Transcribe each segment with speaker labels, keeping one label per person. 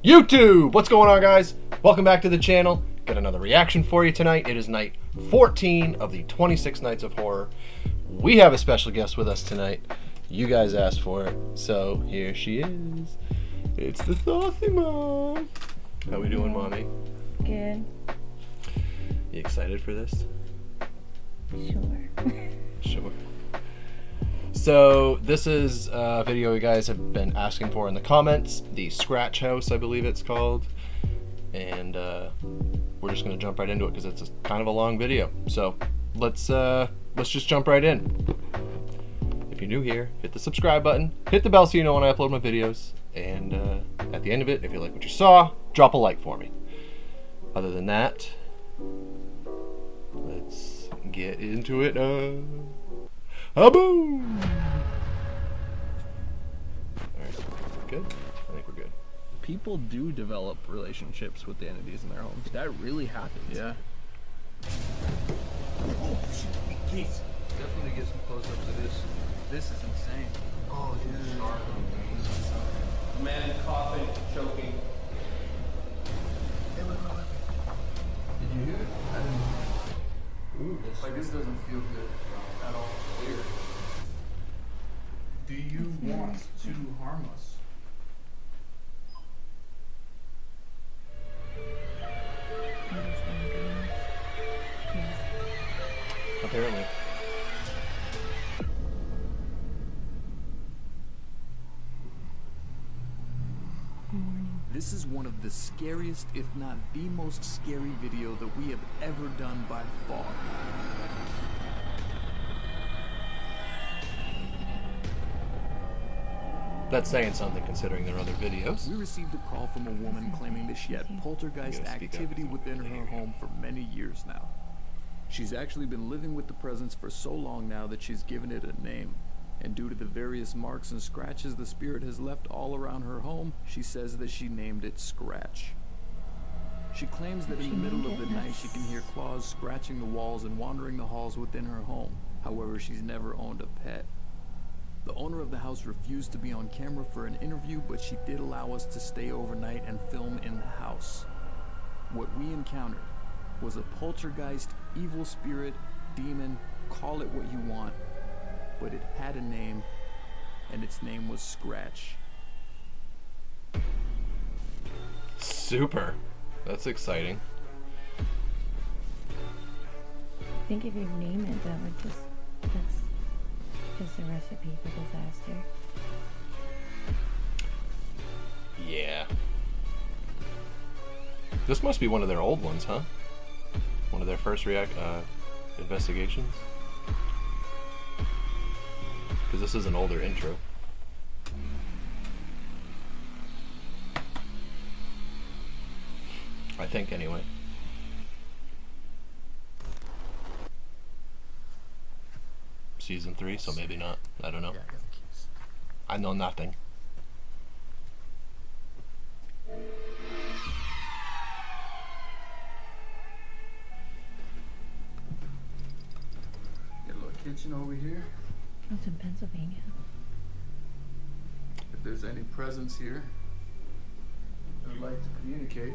Speaker 1: YouTube! What's going on, guys? Welcome back to the channel. Got another reaction for you tonight. It is night 14 of the 26 Nights of Horror. We have a special guest with us tonight. You guys asked for it, so here she is. It's the SauceyMom. How we doing, Mommy?
Speaker 2: Good.
Speaker 1: You excited for this?
Speaker 2: Sure.
Speaker 1: Sure. So this is a video you guys have been asking for in the comments. The Scratch House, I believe it's called. And we're just gonna jump right into it because it's kind of a long video. So let's just jump right in. If you're new here, hit the subscribe button, hit the bell so you know when I upload my videos, and at the end of it, if you like what you saw, drop a like for me. Other than that, let's get into it. Boom! Alright, good? I think we're good.
Speaker 3: People do develop relationships with the entities in their homes. That really happens.
Speaker 1: Yeah.
Speaker 3: Please. Definitely get some close-ups of this. This is insane. Oh, dude. The man coughing, choking. Did you hear it? I didn't. Ooh, this doesn't feel good at all. Weird.
Speaker 4: Do you want to harm us?
Speaker 1: Apparently.
Speaker 5: This is one of the scariest, if not the most scary video that we have ever done by far.
Speaker 1: That's saying something considering their other videos.
Speaker 5: We received a call from a woman claiming that she had poltergeist activity within her home for many years now. She's actually been living with the presence for so long now that she's given it a name. And due to the various marks and scratches the spirit has left all around her home, she says that she named it Scratch. She claims that in the middle of the night she can hear claws scratching the walls and wandering the halls within her home. However, she's never owned a pet. The owner of the house refused to be on camera for an interview, but she did allow us to stay overnight and film in the house. What we encountered was a poltergeist, evil spirit, demon, call it what you want, but it had a name, and its name was Scratch.
Speaker 1: Super. That's exciting.
Speaker 2: I think if you name it, that would that's just a recipe for disaster.
Speaker 1: Yeah. This must be one of their old ones, huh? One of their first investigations? Because this is an older intro. I think, anyway. Season 3, so maybe not. I don't know.
Speaker 3: Yeah, I got the keys.
Speaker 1: I know nothing.
Speaker 4: Got a little kitchen over here.
Speaker 2: It's in Pennsylvania.
Speaker 4: If there's any presence here, I'd like to communicate.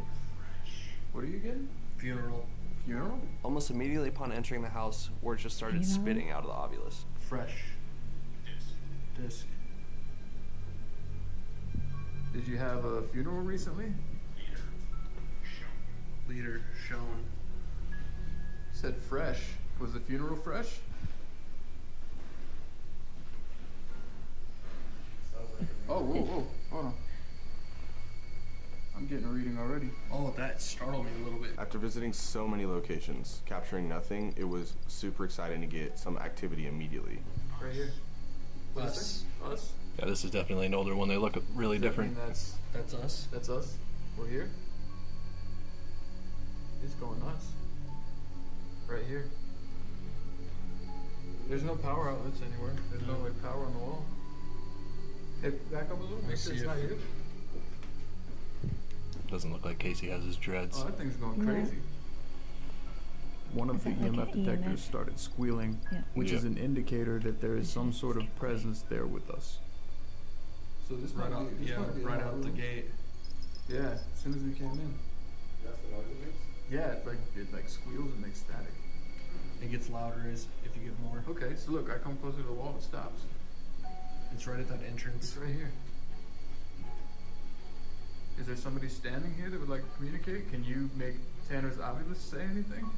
Speaker 4: What are you getting?
Speaker 3: Funeral.
Speaker 4: Funeral?
Speaker 6: Almost immediately upon entering the house, word just started spitting out of the ovulus.
Speaker 4: Fresh. Disc. Did you have a funeral recently?
Speaker 3: Leader shown.
Speaker 4: You said fresh. Was the funeral fresh? Oh, whoa, hold on. I'm getting a reading already.
Speaker 3: Oh, that startled me a little bit.
Speaker 7: After visiting so many locations, capturing nothing, it was super exciting to get some activity immediately.
Speaker 4: Right here.
Speaker 3: Us.
Speaker 4: Us?
Speaker 1: Yeah, this is definitely an older one. They look really different.
Speaker 4: That's
Speaker 3: us.
Speaker 4: That's us. We're here. It's going nuts. Right here. There's no power outlets anywhere. There's no like power on the wall. Hey, back up a little. Make sure it's not here.
Speaker 1: Doesn't look like Casey has his dreads.
Speaker 4: Oh, that thing's going crazy.
Speaker 5: One of
Speaker 2: Is
Speaker 5: the
Speaker 2: that like
Speaker 5: EMF
Speaker 2: an
Speaker 5: detectors
Speaker 2: EMF?
Speaker 5: started squealing,
Speaker 2: Yeah.
Speaker 5: which is
Speaker 1: Yeah.
Speaker 5: an indicator that there is some sort of presence there with us.
Speaker 4: So this
Speaker 3: Right
Speaker 4: might
Speaker 3: out,
Speaker 4: be, this
Speaker 3: yeah,
Speaker 4: might be
Speaker 3: right
Speaker 4: an
Speaker 3: out the
Speaker 4: room.
Speaker 3: gate.
Speaker 4: Yeah, as soon as we came in.
Speaker 7: That's the noise it makes?
Speaker 4: Yeah, it like squeals and makes static.
Speaker 3: It gets louder as if you get more.
Speaker 4: Okay, so look, I come closer to the wall, it stops.
Speaker 3: It's right at that entrance.
Speaker 4: It's right here. Is there somebody standing here that would like to communicate? Can you make Tanner's Ovilus say anything?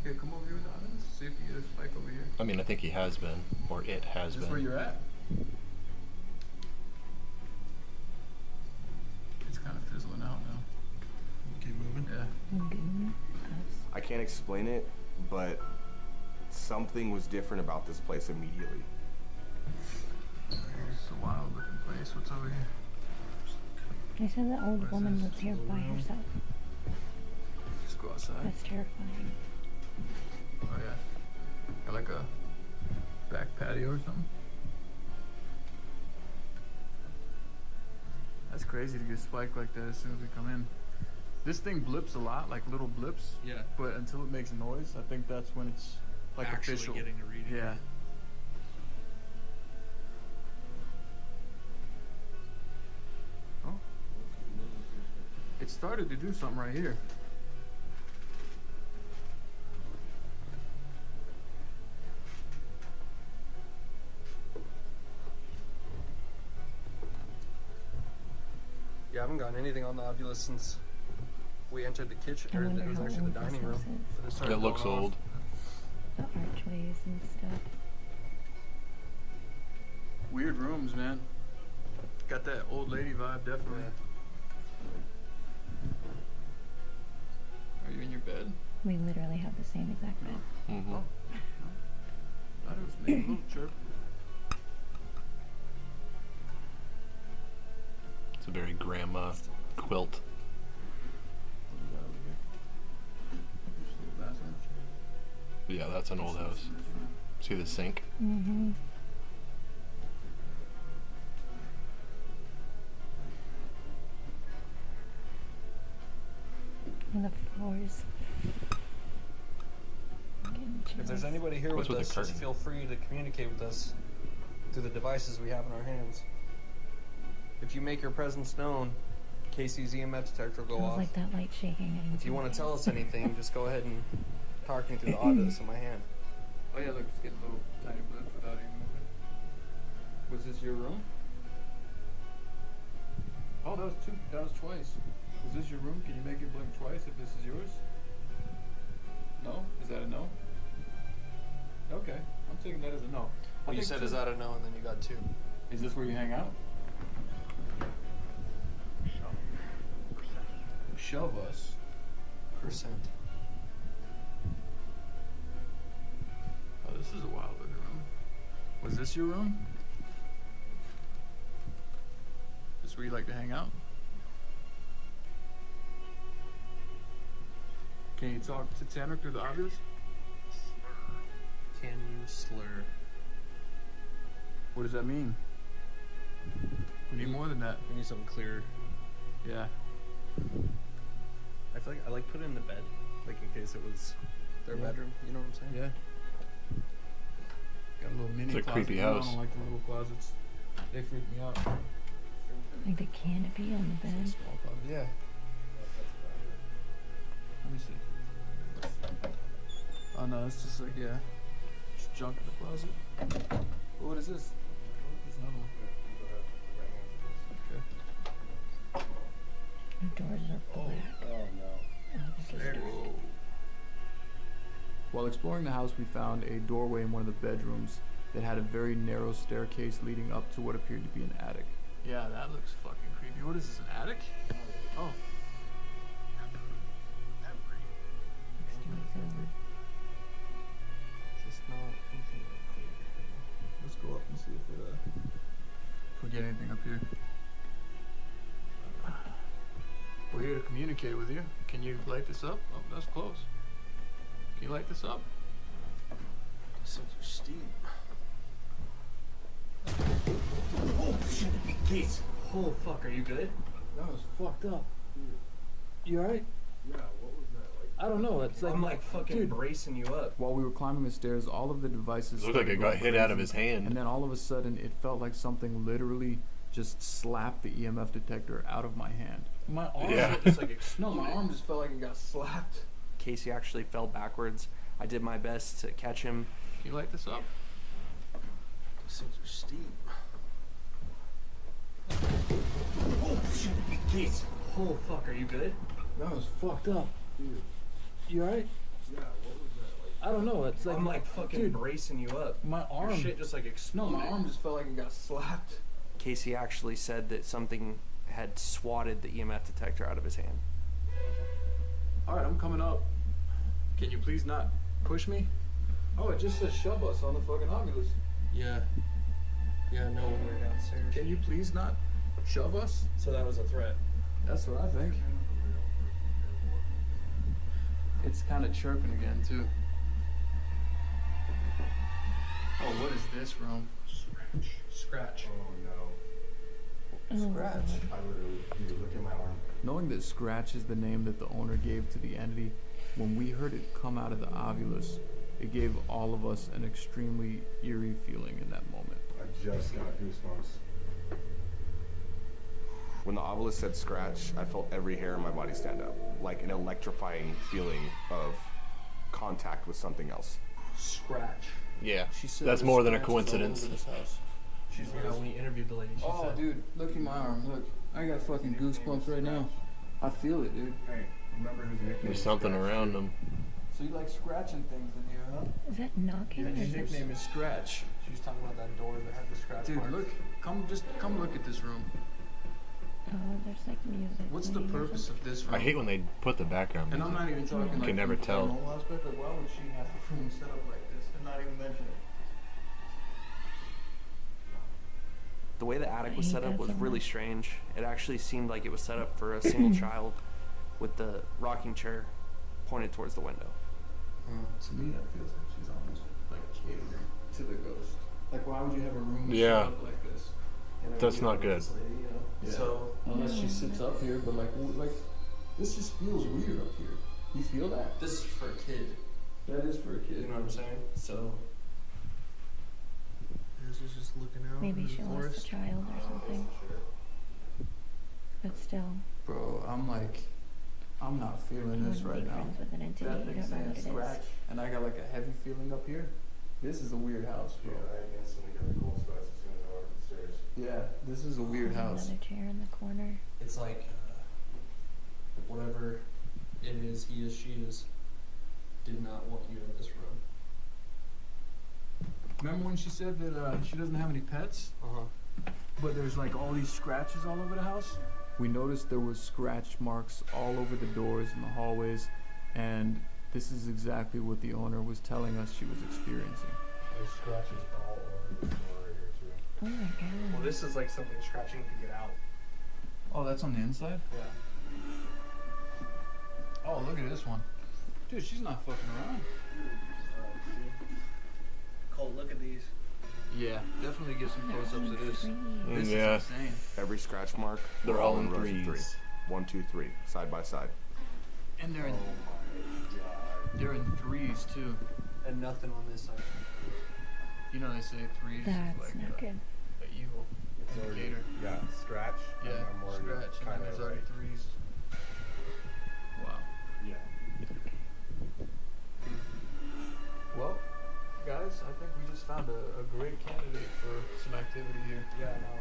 Speaker 4: Yeah, come over here with Ovilus. See if you get a spike over here.
Speaker 1: I mean, I think he has been, or it has
Speaker 4: Is this
Speaker 1: been.
Speaker 4: where you're at? It's kind of fizzling out now.
Speaker 3: Keep moving.
Speaker 4: Yeah.
Speaker 7: I can't explain it, but something was different about this place immediately.
Speaker 4: It's a wild looking place. What's over here?
Speaker 2: They said the old
Speaker 4: What is
Speaker 2: woman
Speaker 4: this?
Speaker 2: lives here by
Speaker 4: Room?
Speaker 2: herself.
Speaker 4: Just go outside.
Speaker 2: That's terrifying.
Speaker 4: Oh yeah. Got like a back patio or something. That's crazy to get spiked like that as soon as we come in. This thing blips a lot, like little blips.
Speaker 3: Yeah.
Speaker 4: But until it makes noise, I think that's when it's like
Speaker 3: Actually
Speaker 4: official.
Speaker 3: getting a reading.
Speaker 4: Yeah. Oh. It started to do something right here.
Speaker 6: Yeah, I haven't gotten anything on the Ovilus since we entered the kitchen,
Speaker 2: I
Speaker 6: or
Speaker 2: wonder
Speaker 6: it was
Speaker 2: how
Speaker 6: actually
Speaker 2: old
Speaker 6: the
Speaker 2: this
Speaker 6: dining room.
Speaker 2: house is.
Speaker 6: But it started
Speaker 1: It looks
Speaker 6: going off.
Speaker 1: old.
Speaker 2: The archways and stuff.
Speaker 4: Weird rooms, man. Got that old lady vibe, definitely. Are you in your bed?
Speaker 2: We literally have the same exact bed.
Speaker 1: Mm-hmm.
Speaker 4: Oh. Thought it was maybe a little chirp.
Speaker 1: It's a very grandma quilt.
Speaker 4: What do we got over here? Just a little bathroom.
Speaker 1: Yeah, that's an old house. See the sink?
Speaker 2: Mm-hmm. And the floors.
Speaker 6: If there's anybody here
Speaker 1: What's
Speaker 6: with
Speaker 1: with
Speaker 6: us,
Speaker 1: the
Speaker 6: just
Speaker 1: curtain?
Speaker 6: feel free to communicate with us through the devices we have in our hands. If you make your presence known, Casey's EMF detector will
Speaker 2: It
Speaker 6: go
Speaker 2: was
Speaker 6: off.
Speaker 2: like that light shaking.
Speaker 6: If you want to tell us anything, just go ahead and talk me through the Ovilus in my hand.
Speaker 4: Oh yeah, look, it's getting little tiny blips without even moving. Was this your room? Oh, that was twice. Was this your room? Can you make it blink twice if this is yours? No? Is that a no? Okay, I'm taking that as a no.
Speaker 6: Well, you said, is that a no, and then you got two.
Speaker 4: Is this where you hang out? Shove us.
Speaker 6: Percent.
Speaker 4: Oh, this is a wild looking room. Was this your room? This where you like to hang out? Can you talk to Tanner through the Ovilus?
Speaker 6: Can you slur?
Speaker 4: What does that mean? We need more than that.
Speaker 6: We need something clear.
Speaker 4: Yeah.
Speaker 6: I feel like I put it in the bed, like in case it was their
Speaker 4: Yeah.
Speaker 6: bedroom. You know what I'm saying?
Speaker 4: Yeah. Got a little mini
Speaker 1: It's a
Speaker 4: closet.
Speaker 1: creepy
Speaker 4: I
Speaker 1: house.
Speaker 4: don't like the little closets. They freak me out.
Speaker 2: Like the canopy on the bed.
Speaker 6: Small closet. Yeah.
Speaker 4: Let me see. Oh no, it's just like, yeah. Just junk in the closet. Oh, what is this? There's another one. Okay.
Speaker 2: The doors are black.
Speaker 7: Oh no.
Speaker 2: Oh, they're just dark.
Speaker 5: While exploring the house, we found a doorway in one of the bedrooms that had a very narrow staircase leading up to what appeared to be an attic.
Speaker 4: Yeah, that looks fucking creepy. What is this, an attic? Oh.
Speaker 2: Next door is over.
Speaker 6: Just not anything clear.
Speaker 4: Let's go up and see if we get anything up here. We're here to communicate with you. Can you light this up? Oh, that's close. Can you light this up?
Speaker 6: Such steam.
Speaker 3: Oh shit! Case. Oh fuck, are you good?
Speaker 4: That was fucked up. You alright?
Speaker 7: Yeah, what was that like?
Speaker 4: I don't know. It's like
Speaker 6: I'm like fucking
Speaker 4: dude.
Speaker 6: bracing you up.
Speaker 5: While we were climbing the stairs, all of the devices
Speaker 1: It looked like
Speaker 5: started
Speaker 1: it got
Speaker 5: going
Speaker 1: hit out of
Speaker 5: crazy,
Speaker 1: his hand.
Speaker 5: and then all of a sudden, it felt like something literally just slapped the EMF detector out of my hand.
Speaker 4: My arm
Speaker 1: Yeah.
Speaker 4: just like no, my arm just felt like it got slapped.
Speaker 6: Casey actually fell backwards. I did my best to catch him.
Speaker 4: You light this up?
Speaker 3: These things are steep. Oh, shit. Keith. Oh, fuck. Are you good?
Speaker 4: That was fucked up. You alright?
Speaker 3: Yeah, what was that?
Speaker 4: I don't know. It's like
Speaker 3: I'm like fucking
Speaker 4: dude,
Speaker 3: bracing you up.
Speaker 4: my arm.
Speaker 3: Your shit just like
Speaker 4: No,
Speaker 3: exploded.
Speaker 4: my arm just felt like it got slapped.
Speaker 6: Casey actually said that something had swatted the EMF detector out of his hand.
Speaker 4: Alright, I'm coming up. Can you please not push me? Oh, it just says shove us on the fucking Oculus.
Speaker 6: Yeah. Yeah, no, when we were downstairs.
Speaker 4: Can you please not shove us?
Speaker 6: So that was a threat.
Speaker 4: That's what I think. It's kind of chirping again, too. Oh, what is this room?
Speaker 6: Scratch.
Speaker 7: Oh no.
Speaker 2: Oh,
Speaker 7: Scratch. I literally, look at my arm.
Speaker 5: Knowing that Scratch is the name that the owner gave to the entity, when we heard it come out of the Ovilus, it gave all of us an extremely eerie feeling in that moment.
Speaker 7: I just got goosebumps. When the Ovilus said scratch, I felt every hair in my body stand up, like an electrifying feeling of contact with something else.
Speaker 6: Scratch.
Speaker 1: Yeah,
Speaker 6: She said
Speaker 1: that's
Speaker 6: there's
Speaker 1: more than a
Speaker 6: scratches all over
Speaker 1: coincidence.
Speaker 6: this house. When you interviewed the lady, she
Speaker 4: Oh,
Speaker 6: said.
Speaker 4: dude, look at my arm. Look, I got fucking goosebumps right now. I feel it, dude.
Speaker 7: Hey, remember whose nickname?
Speaker 1: There's something around them.
Speaker 4: So you like scratching things in here, huh?
Speaker 2: Is that knocking?
Speaker 4: Yeah,
Speaker 2: or
Speaker 4: his
Speaker 2: is that-
Speaker 4: nickname is Scratch.
Speaker 6: She was talking about that door that had the scratch
Speaker 4: Dude,
Speaker 6: mark.
Speaker 4: look, come look at this room.
Speaker 2: Oh, there's like music.
Speaker 4: What's the
Speaker 2: playing or
Speaker 4: purpose of this room?
Speaker 1: I hate when they put the background
Speaker 4: And
Speaker 1: music.
Speaker 4: I'm not even talking like
Speaker 1: can never
Speaker 4: the
Speaker 1: tell.
Speaker 4: paranormal aspect. Like, why would she have the room set up like this and not even mention it?
Speaker 6: The way the attic was
Speaker 2: I
Speaker 6: set
Speaker 2: hate
Speaker 6: up
Speaker 2: that
Speaker 6: was
Speaker 2: so
Speaker 6: really
Speaker 2: much.
Speaker 6: strange. It actually seemed like it was set up for a single child with the rocking chair pointed towards the window.
Speaker 4: To me, that feels like she's almost like catering to the ghost. Like, why would you have a room
Speaker 1: Yeah.
Speaker 4: set up like this?
Speaker 1: That's not good.
Speaker 4: Yeah.
Speaker 6: So
Speaker 4: Unless she sits up here, but like this just feels weird up here. You feel that?
Speaker 6: this is for a kid.
Speaker 4: That is for a kid.
Speaker 6: You know what I'm saying? So this is just looking out
Speaker 2: Maybe
Speaker 6: into
Speaker 2: she
Speaker 6: the
Speaker 2: lost
Speaker 6: forest.
Speaker 2: a child or something. But still,
Speaker 4: Bro, I'm not
Speaker 2: you
Speaker 4: feeling this
Speaker 2: wouldn't
Speaker 4: right
Speaker 2: be
Speaker 4: now.
Speaker 2: friends with an entity.
Speaker 4: That
Speaker 2: You
Speaker 4: thing
Speaker 2: don't know
Speaker 4: saying
Speaker 2: what it is.
Speaker 4: scratch, and I got like a heavy feeling up here. This is a weird house, bro.
Speaker 7: I instantly got the cold sweats as soon as I walked upstairs.
Speaker 4: Yeah, this is a weird
Speaker 2: There's
Speaker 4: house.
Speaker 2: Another chair in the corner.
Speaker 6: It's like whatever it is, he is, she is, did not want you in this room.
Speaker 4: Remember when she said that she doesn't have any pets, but there's like all these scratches all over the house?
Speaker 5: We noticed there was scratch marks all over the doors and the hallways, and this is exactly what the owner was telling us she was experiencing.
Speaker 7: There's scratches all over the floor right here too.
Speaker 2: Oh my god.
Speaker 6: Well, this is like something scratching to get out.
Speaker 4: Oh, that's on the inside?
Speaker 6: Yeah.
Speaker 4: Oh, look at this one. Dude, she's not fucking around.
Speaker 6: Cole, look at these.
Speaker 4: Yeah, definitely get some close-ups of this. This
Speaker 1: Yeah.
Speaker 4: is insane.
Speaker 7: Every scratch mark,
Speaker 1: They're
Speaker 7: were
Speaker 1: all in
Speaker 7: rows of
Speaker 1: threes.
Speaker 7: 3. 1, 2, 3, side by side.
Speaker 4: And they're in threes too.
Speaker 6: And nothing on this side.
Speaker 4: You know they say threes
Speaker 2: That's
Speaker 4: is like
Speaker 2: not good.
Speaker 4: a evil indicator.
Speaker 7: Yeah, scratch.
Speaker 4: Yeah, scratch, and then there's already threes. Wow.
Speaker 7: Yeah.
Speaker 4: Well, guys, I think we just found a great candidate for some activity here.
Speaker 6: Yeah, no.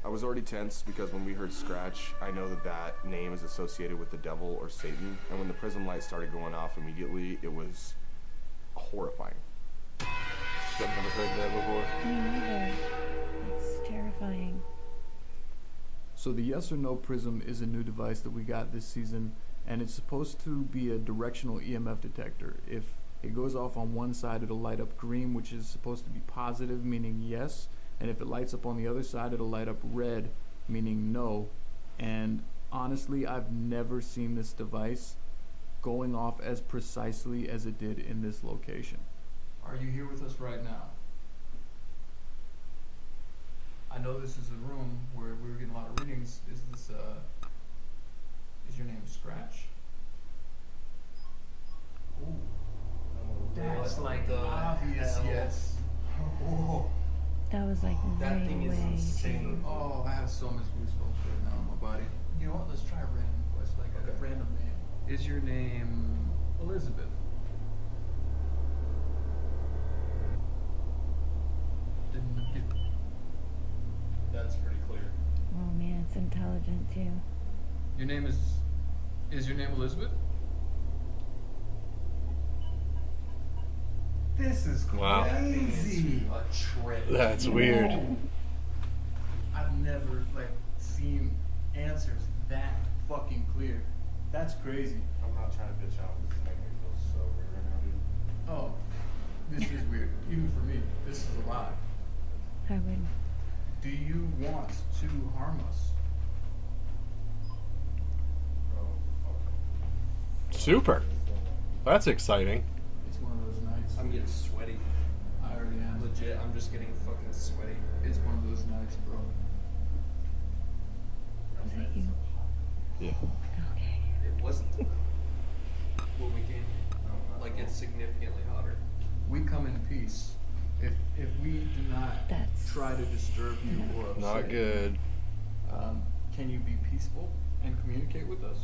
Speaker 7: I was already tense because when we heard scratch, I know that that name is associated with the devil or Satan, and when the prism light started going off immediately, it was horrifying.
Speaker 1: I've never heard that before.
Speaker 2: Me neither. It's terrifying.
Speaker 5: So the Yes or No Prism is a new device that we got this season, and it's supposed to be a directional EMF detector. If it goes off on one side, it'll light up green, which is supposed to be positive, meaning yes, and if it lights up on the other side, it'll light up red, meaning no. And honestly, I've never seen this device going off as precisely as it did in this location.
Speaker 4: Are you here with us right now? I know this is a room where we were getting a lot of readings. Is your name Scratch? Ooh. That's like obvious yes. Oh.
Speaker 2: That was like
Speaker 6: That
Speaker 2: right
Speaker 6: thing is
Speaker 2: away.
Speaker 6: insane.
Speaker 2: too.
Speaker 4: Oh, I have so much goosebumps right now in my body. You know what? Let's try a random question, like a random name. Is your name Elizabeth? Didn't you?
Speaker 6: That's pretty clear.
Speaker 2: Oh man, it's intelligent too.
Speaker 4: Your name is your name Elizabeth? This is
Speaker 1: Wow.
Speaker 6: That thing is
Speaker 4: crazy.
Speaker 6: a trip.
Speaker 1: That's weird.
Speaker 4: No. I've never like seen answers that fucking clear. That's crazy.
Speaker 7: I'm not trying to bitch out. This is making me feel so weird right now, dude.
Speaker 4: Oh, this is weird. Even for me, this is a lot.
Speaker 2: I would.
Speaker 4: Do you want to harm us?
Speaker 1: Super. That's exciting.
Speaker 4: It's one of those nights.
Speaker 6: I'm getting sweaty.
Speaker 4: I already am.
Speaker 6: Legit, I'm just getting fucking sweaty.
Speaker 4: It's one of those nights, bro.
Speaker 2: Was that you?
Speaker 1: Yeah.
Speaker 2: Okay.
Speaker 6: It wasn't when we came. Like, it's significantly hotter.
Speaker 4: We come in peace. If we do not
Speaker 2: That's
Speaker 4: try to disturb you or upset
Speaker 1: Not good.
Speaker 4: you, can you be peaceful and communicate with us?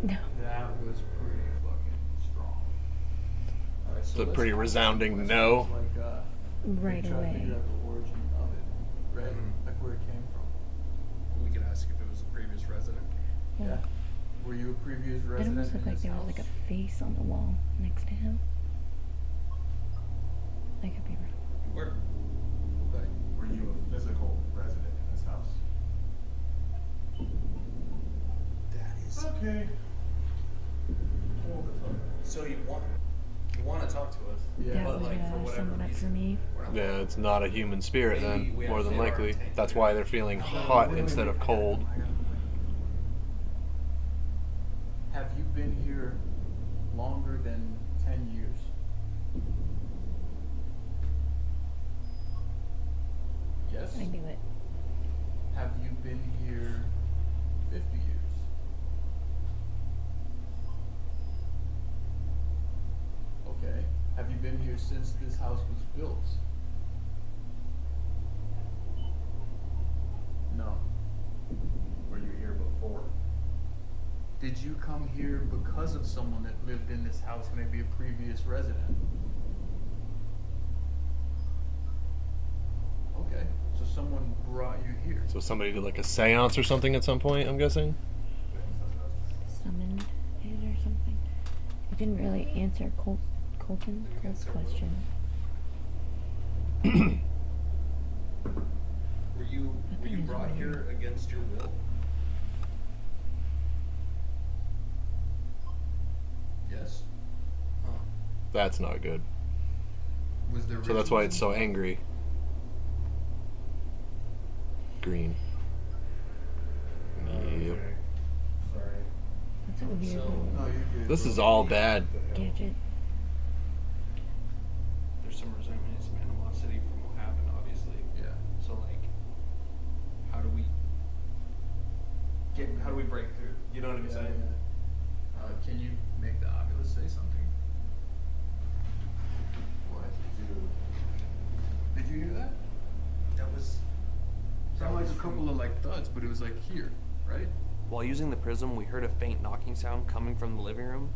Speaker 2: No.
Speaker 4: That was pretty fucking strong. All right,
Speaker 1: It's a
Speaker 4: let's
Speaker 1: pretty
Speaker 4: ask
Speaker 1: resounding
Speaker 4: questions
Speaker 1: no.
Speaker 4: Like,
Speaker 2: Right
Speaker 4: try to
Speaker 2: away.
Speaker 4: figure out the origin of it, right?
Speaker 6: Mhm.
Speaker 4: Like where it came from.
Speaker 6: We could ask if it was a previous resident.
Speaker 2: Yeah.
Speaker 4: Yeah. Were you a previous
Speaker 2: It
Speaker 4: resident
Speaker 2: almost
Speaker 4: in
Speaker 2: looked like
Speaker 4: this
Speaker 2: there
Speaker 4: house?
Speaker 2: was like a face on the wall next to him. I could be wrong.
Speaker 6: Where?
Speaker 4: Okay.
Speaker 7: Were you a physical resident in this house?
Speaker 6: That is.
Speaker 7: Okay. Hold the phone.
Speaker 6: So you want to talk to us?
Speaker 4: Yeah.
Speaker 2: That
Speaker 6: But
Speaker 2: would
Speaker 6: like for whatever
Speaker 2: sum it up for
Speaker 6: reason,
Speaker 2: me.
Speaker 6: we're not-
Speaker 1: Yeah, it's not a human spirit
Speaker 6: Maybe
Speaker 1: then,
Speaker 6: we
Speaker 1: more than
Speaker 6: actually are
Speaker 1: likely.
Speaker 6: tainted.
Speaker 1: That's why they're feeling hot instead of cold.
Speaker 4: Have you been here longer than 10 years? Yes?
Speaker 2: I knew it.
Speaker 4: Have you been here 50 years? Okay. Have you been here since this house was built? No.
Speaker 7: Were you here before?
Speaker 4: Did you come here because of someone that lived in this house, maybe a previous resident? Okay, so someone brought you here.
Speaker 1: So somebody did like a seance or something at some point, I'm guessing?
Speaker 2: Summoned it or something. It didn't really answer Colt's question.
Speaker 6: Were you brought here against your will?
Speaker 4: Yes.
Speaker 6: Huh.
Speaker 1: That's not good.
Speaker 4: Was there
Speaker 1: So that's why
Speaker 4: rituals
Speaker 1: it's so angry. Green. Yep.
Speaker 7: Sorry.
Speaker 2: That's a weird
Speaker 6: So-
Speaker 2: little
Speaker 4: No, you're good.
Speaker 1: This
Speaker 4: bro.
Speaker 1: is all bad.
Speaker 2: gadget.
Speaker 6: There's some resentment, some animosity from what happened, obviously.
Speaker 4: Yeah.
Speaker 6: So like, how do we break through? You know what I'm
Speaker 4: Yeah,
Speaker 6: saying?
Speaker 4: yeah. Can you make the Oculus say something? What? Did you hear that?
Speaker 6: That was.
Speaker 4: Sounded like a couple of like thuds, but it was like here, right?
Speaker 6: While using the prism, we heard a faint knocking sound coming from the living room,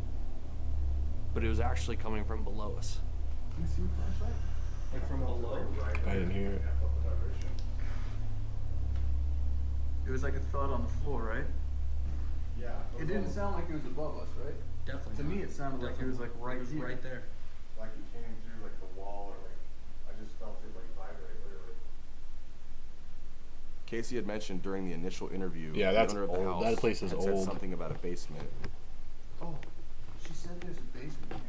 Speaker 6: but it was actually coming from below us.
Speaker 4: Can you see a flashlight?
Speaker 6: Like from below?
Speaker 1: I didn't hear it.
Speaker 4: It was like a thud on the floor, right?
Speaker 7: Yeah.
Speaker 4: It didn't sound like it was above us, right?
Speaker 6: Definitely.
Speaker 4: To me, it sounded like it was like right
Speaker 6: It was
Speaker 4: here.
Speaker 6: right there.
Speaker 7: Like it came through like the wall or like, I just felt it like vibrate literally. Casey had mentioned during the initial interview.
Speaker 1: Yeah,
Speaker 7: the
Speaker 1: that's
Speaker 7: owner of the
Speaker 1: old.
Speaker 7: house
Speaker 1: That place is
Speaker 7: had said
Speaker 1: old.
Speaker 7: something about a basement.
Speaker 4: Oh, she said there's a basement here.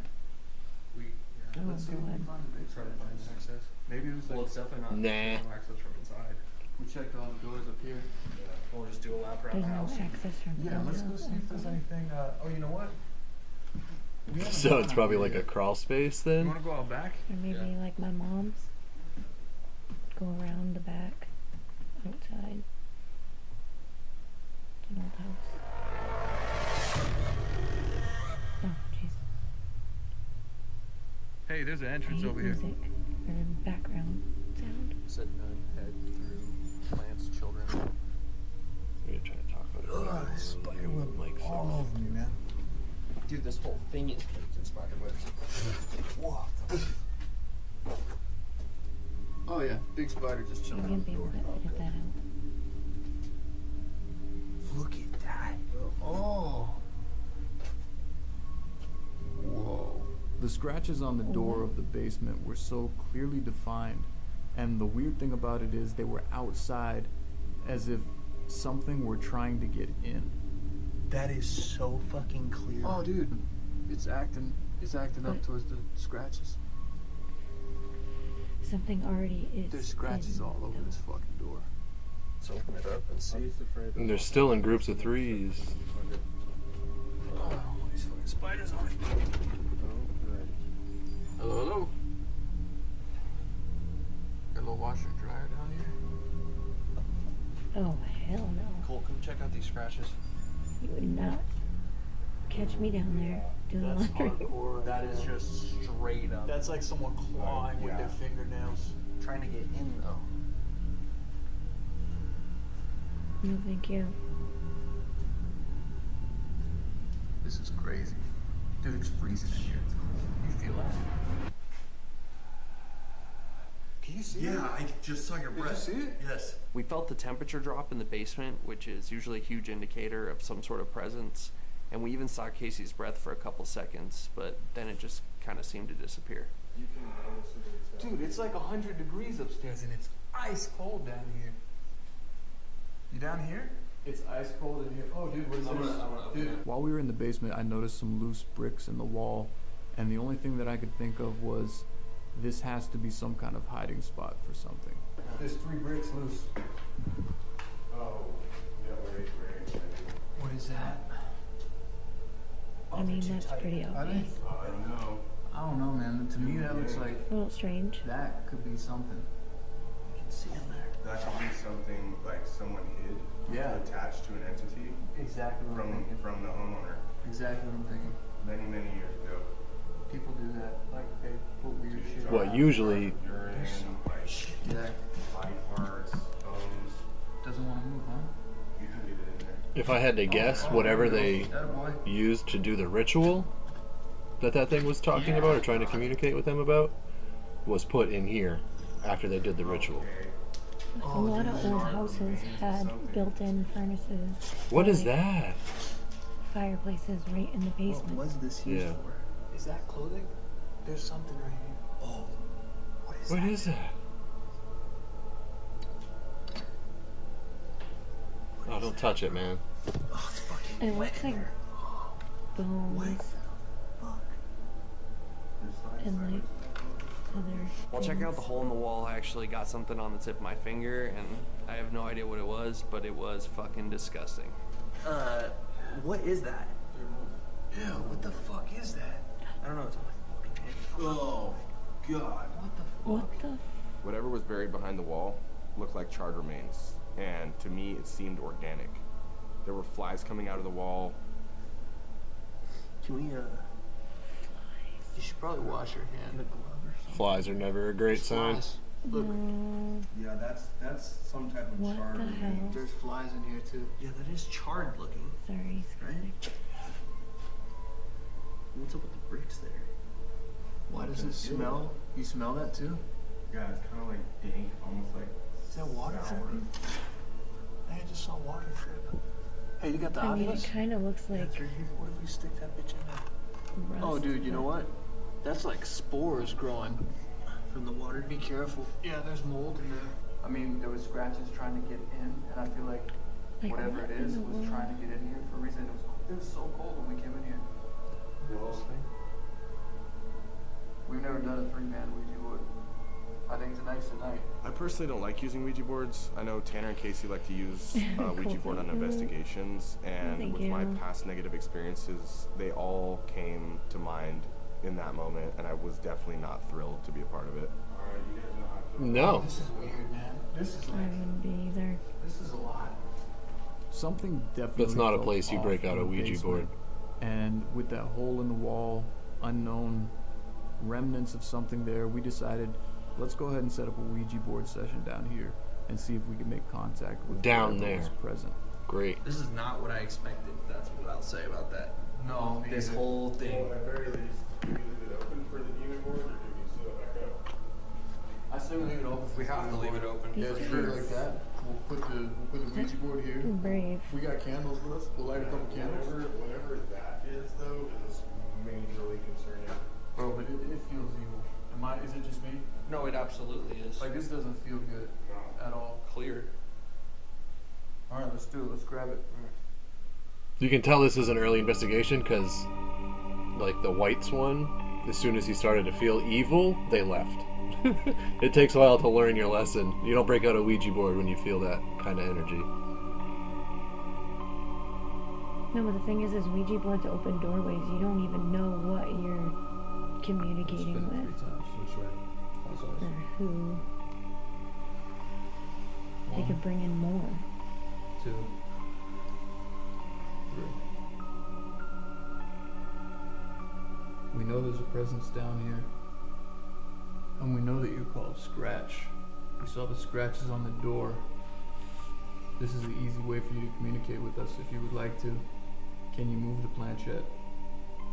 Speaker 2: Oh,
Speaker 4: Let's see if we can
Speaker 2: God.
Speaker 4: find the
Speaker 6: Try to
Speaker 4: basement.
Speaker 6: find access.
Speaker 4: Maybe it was
Speaker 6: Well,
Speaker 4: like,
Speaker 6: it's definitely not.
Speaker 1: Nah.
Speaker 6: There's no access from inside.
Speaker 4: we checked all the doors up here.
Speaker 6: We'll just do a lap around
Speaker 2: There's
Speaker 6: the
Speaker 2: no
Speaker 6: house.
Speaker 2: access from
Speaker 4: Yeah, let's go
Speaker 2: windows
Speaker 4: see
Speaker 2: or
Speaker 4: if there's
Speaker 2: something.
Speaker 4: anything, oh, you know what? We haven't
Speaker 1: So
Speaker 4: gone
Speaker 1: it's
Speaker 4: out
Speaker 1: probably
Speaker 4: here
Speaker 1: like a
Speaker 4: yet.
Speaker 1: crawl space
Speaker 4: You
Speaker 1: then?
Speaker 4: wanna go out back?
Speaker 2: Or maybe
Speaker 6: Yeah.
Speaker 2: like my mom's. Go around the back, outside. It's an old house.
Speaker 4: Hey, there's an entrance over here.
Speaker 2: Music or background sound.
Speaker 6: Said none head through plants, children.
Speaker 1: We're gonna try to talk about it.
Speaker 3: This spider web all over me, man.
Speaker 6: Dude, this whole thing is covered in spider webs.
Speaker 3: Whoa. Oh yeah, big spider just
Speaker 2: You're
Speaker 3: chilling
Speaker 2: gonna
Speaker 3: on the
Speaker 2: be able
Speaker 3: door.
Speaker 2: to edit that out.
Speaker 3: Look at that. Oh. Whoa.
Speaker 5: The scratches on the door of the basement were so clearly defined, and the weird thing about it is they were outside, as if something were trying to get in.
Speaker 3: That is so fucking clear. Oh, dude, it's acting up towards the scratches.
Speaker 2: Something already is.
Speaker 3: There's scratches
Speaker 2: in,
Speaker 3: all over
Speaker 2: though.
Speaker 3: this fucking door.
Speaker 6: Let's open it up and see.
Speaker 1: And they're still in groups of threes.
Speaker 3: Oh, these fucking spiders on it. Hello, hello. Got a little washer and dryer down here.
Speaker 2: Oh hell no!
Speaker 6: Cole, come check out these scratches.
Speaker 2: You would not catch me down there doing laundry.
Speaker 6: That is just straight up.
Speaker 3: That's like someone clawing with their fingernails.
Speaker 6: Trying to get in though.
Speaker 2: No, thank you.
Speaker 3: This is crazy. Dude, it's freezing in here. You feel that? Can you see it?
Speaker 8: Yeah, I just saw your breath.
Speaker 3: Did you see it?
Speaker 8: Yes.
Speaker 6: We felt the temperature drop in the basement, which is usually a huge indicator of some sort of presence. And we even saw Casey's breath for a couple seconds, but then it just kind of seemed to disappear.
Speaker 3: Dude, it's like 100 degrees upstairs and it's ice cold down here. You down here? It's ice cold in here. Oh, dude, what is this? Dude.
Speaker 5: While we were in the basement, I noticed some loose bricks in the wall, and the only thing that I could think of was this has to be some kind of hiding spot for something.
Speaker 3: There's 3 bricks loose.
Speaker 7: Oh, yeah, wait.
Speaker 3: What is that?
Speaker 2: I mean, that's pretty obvious.
Speaker 7: I don't know.
Speaker 3: I don't know, man. To me, that looks like
Speaker 2: A little strange.
Speaker 3: that could be something. You can see him there.
Speaker 7: That could be something like someone hid.
Speaker 3: Yeah.
Speaker 7: Attached to an entity
Speaker 3: Exactly what I'm thinking.
Speaker 7: from the homeowner
Speaker 3: Exactly what I'm thinking.
Speaker 7: many years ago.
Speaker 3: People do that. Like, they put weird shit.
Speaker 1: Well, usually
Speaker 7: Urine, like
Speaker 3: Yeah.
Speaker 7: body parts, bones.
Speaker 3: Doesn't want to move, huh?
Speaker 7: You can leave it in there.
Speaker 1: if I had to guess, whatever they
Speaker 3: Attaboy.
Speaker 1: used to do the ritual that thing was talking about or trying to communicate with them about was put in here after they did the ritual.
Speaker 2: A lot of old houses had built-in furnaces.
Speaker 1: What is
Speaker 2: like
Speaker 1: that?
Speaker 2: Fireplaces right in the
Speaker 3: What
Speaker 2: basement.
Speaker 3: was this used
Speaker 1: Yeah.
Speaker 3: for? Is that clothing? There's something right here. Oh, what is
Speaker 1: What
Speaker 3: that?
Speaker 1: is that? Oh, don't touch it, man.
Speaker 3: Oh, it's fucking
Speaker 2: It looks like bones
Speaker 3: fuck.
Speaker 2: and like other.
Speaker 6: While checking out the
Speaker 2: things.
Speaker 6: hole in the wall, I actually got something on the tip of my finger, and I have no idea what it was, but it was fucking disgusting.
Speaker 9: What is that?
Speaker 3: Ew, what the fuck is that?
Speaker 9: I don't know. It's on my fucking hand.
Speaker 3: Oh, God. What the fuck?
Speaker 2: What the?
Speaker 7: Whatever was buried behind the wall looked like charred remains, and to me it seemed organic. There were flies coming out of the wall.
Speaker 9: Can we, You should probably wash your hand.
Speaker 1: Flies are never a great sign.
Speaker 3: Flies. Look,
Speaker 2: No.
Speaker 8: Yeah, that's some type of
Speaker 2: What
Speaker 8: charred
Speaker 2: the
Speaker 8: remains.
Speaker 2: hell?
Speaker 3: there's flies in here too.
Speaker 9: Yeah, that is charred looking.
Speaker 2: Sorry, Skylar.
Speaker 9: What's up with the bricks there?
Speaker 3: Why does it smell? You smell that too?
Speaker 7: Yeah, it's kind of like dank, almost like
Speaker 3: Is that water
Speaker 7: sour.
Speaker 3: dripping? Hey, I just saw water drip. Hey, you got the
Speaker 2: I mean,
Speaker 3: obvious?
Speaker 2: it kind of looks like
Speaker 3: What if we stick that bitch in there?
Speaker 2: rust.
Speaker 3: Oh, dude, you know
Speaker 2: but-
Speaker 3: what? That's like spores growing.
Speaker 9: From the water?
Speaker 3: Be careful. Yeah, there's mold in there. I mean, there was scratches trying to get in, and I feel like
Speaker 2: Like,
Speaker 3: whatever
Speaker 2: what
Speaker 3: it
Speaker 2: in
Speaker 3: is
Speaker 2: the
Speaker 3: was
Speaker 2: world?
Speaker 3: trying to get in here for a reason. It was so cold when we came in here. We've never done a 3-man Ouija board. I think tonight's the night.
Speaker 7: I personally don't like using Ouija boards. I know Tanner and Casey like to use Ouija
Speaker 2: Cool,
Speaker 7: board on
Speaker 2: thank you.
Speaker 7: investigations, and
Speaker 2: Thank
Speaker 7: with my
Speaker 2: you.
Speaker 7: past negative experiences, they all came to mind in that moment, and I was definitely not thrilled to be a part of it.
Speaker 1: No.
Speaker 3: This is weird, man. This is
Speaker 2: I
Speaker 3: like,
Speaker 2: wouldn't be either.
Speaker 3: this is a lot.
Speaker 5: Something definitely.
Speaker 1: That's not a
Speaker 5: felt
Speaker 1: place you
Speaker 5: off
Speaker 1: break out
Speaker 5: in
Speaker 1: a
Speaker 5: the
Speaker 1: Ouija
Speaker 5: basement.
Speaker 1: board.
Speaker 5: And with that hole in the wall, unknown, remnants of something there, we decided, let's go ahead and set up a Ouija board session down here and see if we can make contact with
Speaker 1: Down
Speaker 5: whoever
Speaker 1: there.
Speaker 5: was present.
Speaker 1: Great.
Speaker 9: This is not what I expected. That's what I'll say about that.
Speaker 3: No,
Speaker 9: This whole thing.
Speaker 7: At the very least, do we leave it open for the demon board, or do we seal it back up?
Speaker 3: I say we leave it open.
Speaker 9: We have to leave it open.
Speaker 5: Yeah, it's true like that. We'll put the Ouija board here.
Speaker 2: Brave.
Speaker 5: We got candles with us. We'll light a couple candles.
Speaker 7: Whatever that is, though, is majorly concerning.
Speaker 5: Bro, but it feels evil. Is it just me?
Speaker 6: No, it absolutely is.
Speaker 5: Like, this doesn't feel good at all.
Speaker 6: Clear.
Speaker 5: All right, let's do it. Let's grab it.
Speaker 1: You can tell this is an early investigation because, like the Whites one, as soon as he started to feel evil, they left. It takes a while to learn your lesson. You don't break out a Ouija board when you feel that kind of energy.
Speaker 2: No, but the thing is Ouija boards open doorways. You don't even know what you're communicating with. Or who. They could bring in more.
Speaker 5: 2, 3. We know there's a presence down here. And we know that you called Scratch. We saw the scratches on the door. This is an easy way for you to communicate with us if you would like to. Can you move the planchette?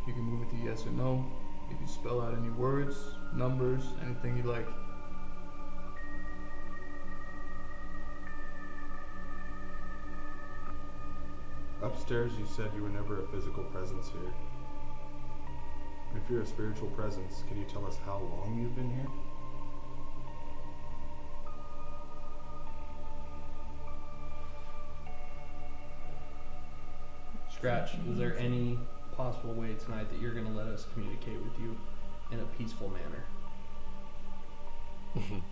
Speaker 5: You can move it to yes or no. You can spell out any words, numbers, anything you like.
Speaker 7: Upstairs, you said you were never a physical presence here. If you're a spiritual presence, can you tell us how long you've been here?
Speaker 6: Scratch, is there any possible way tonight that you're going to let us communicate with you in a peaceful manner?
Speaker 7: Did you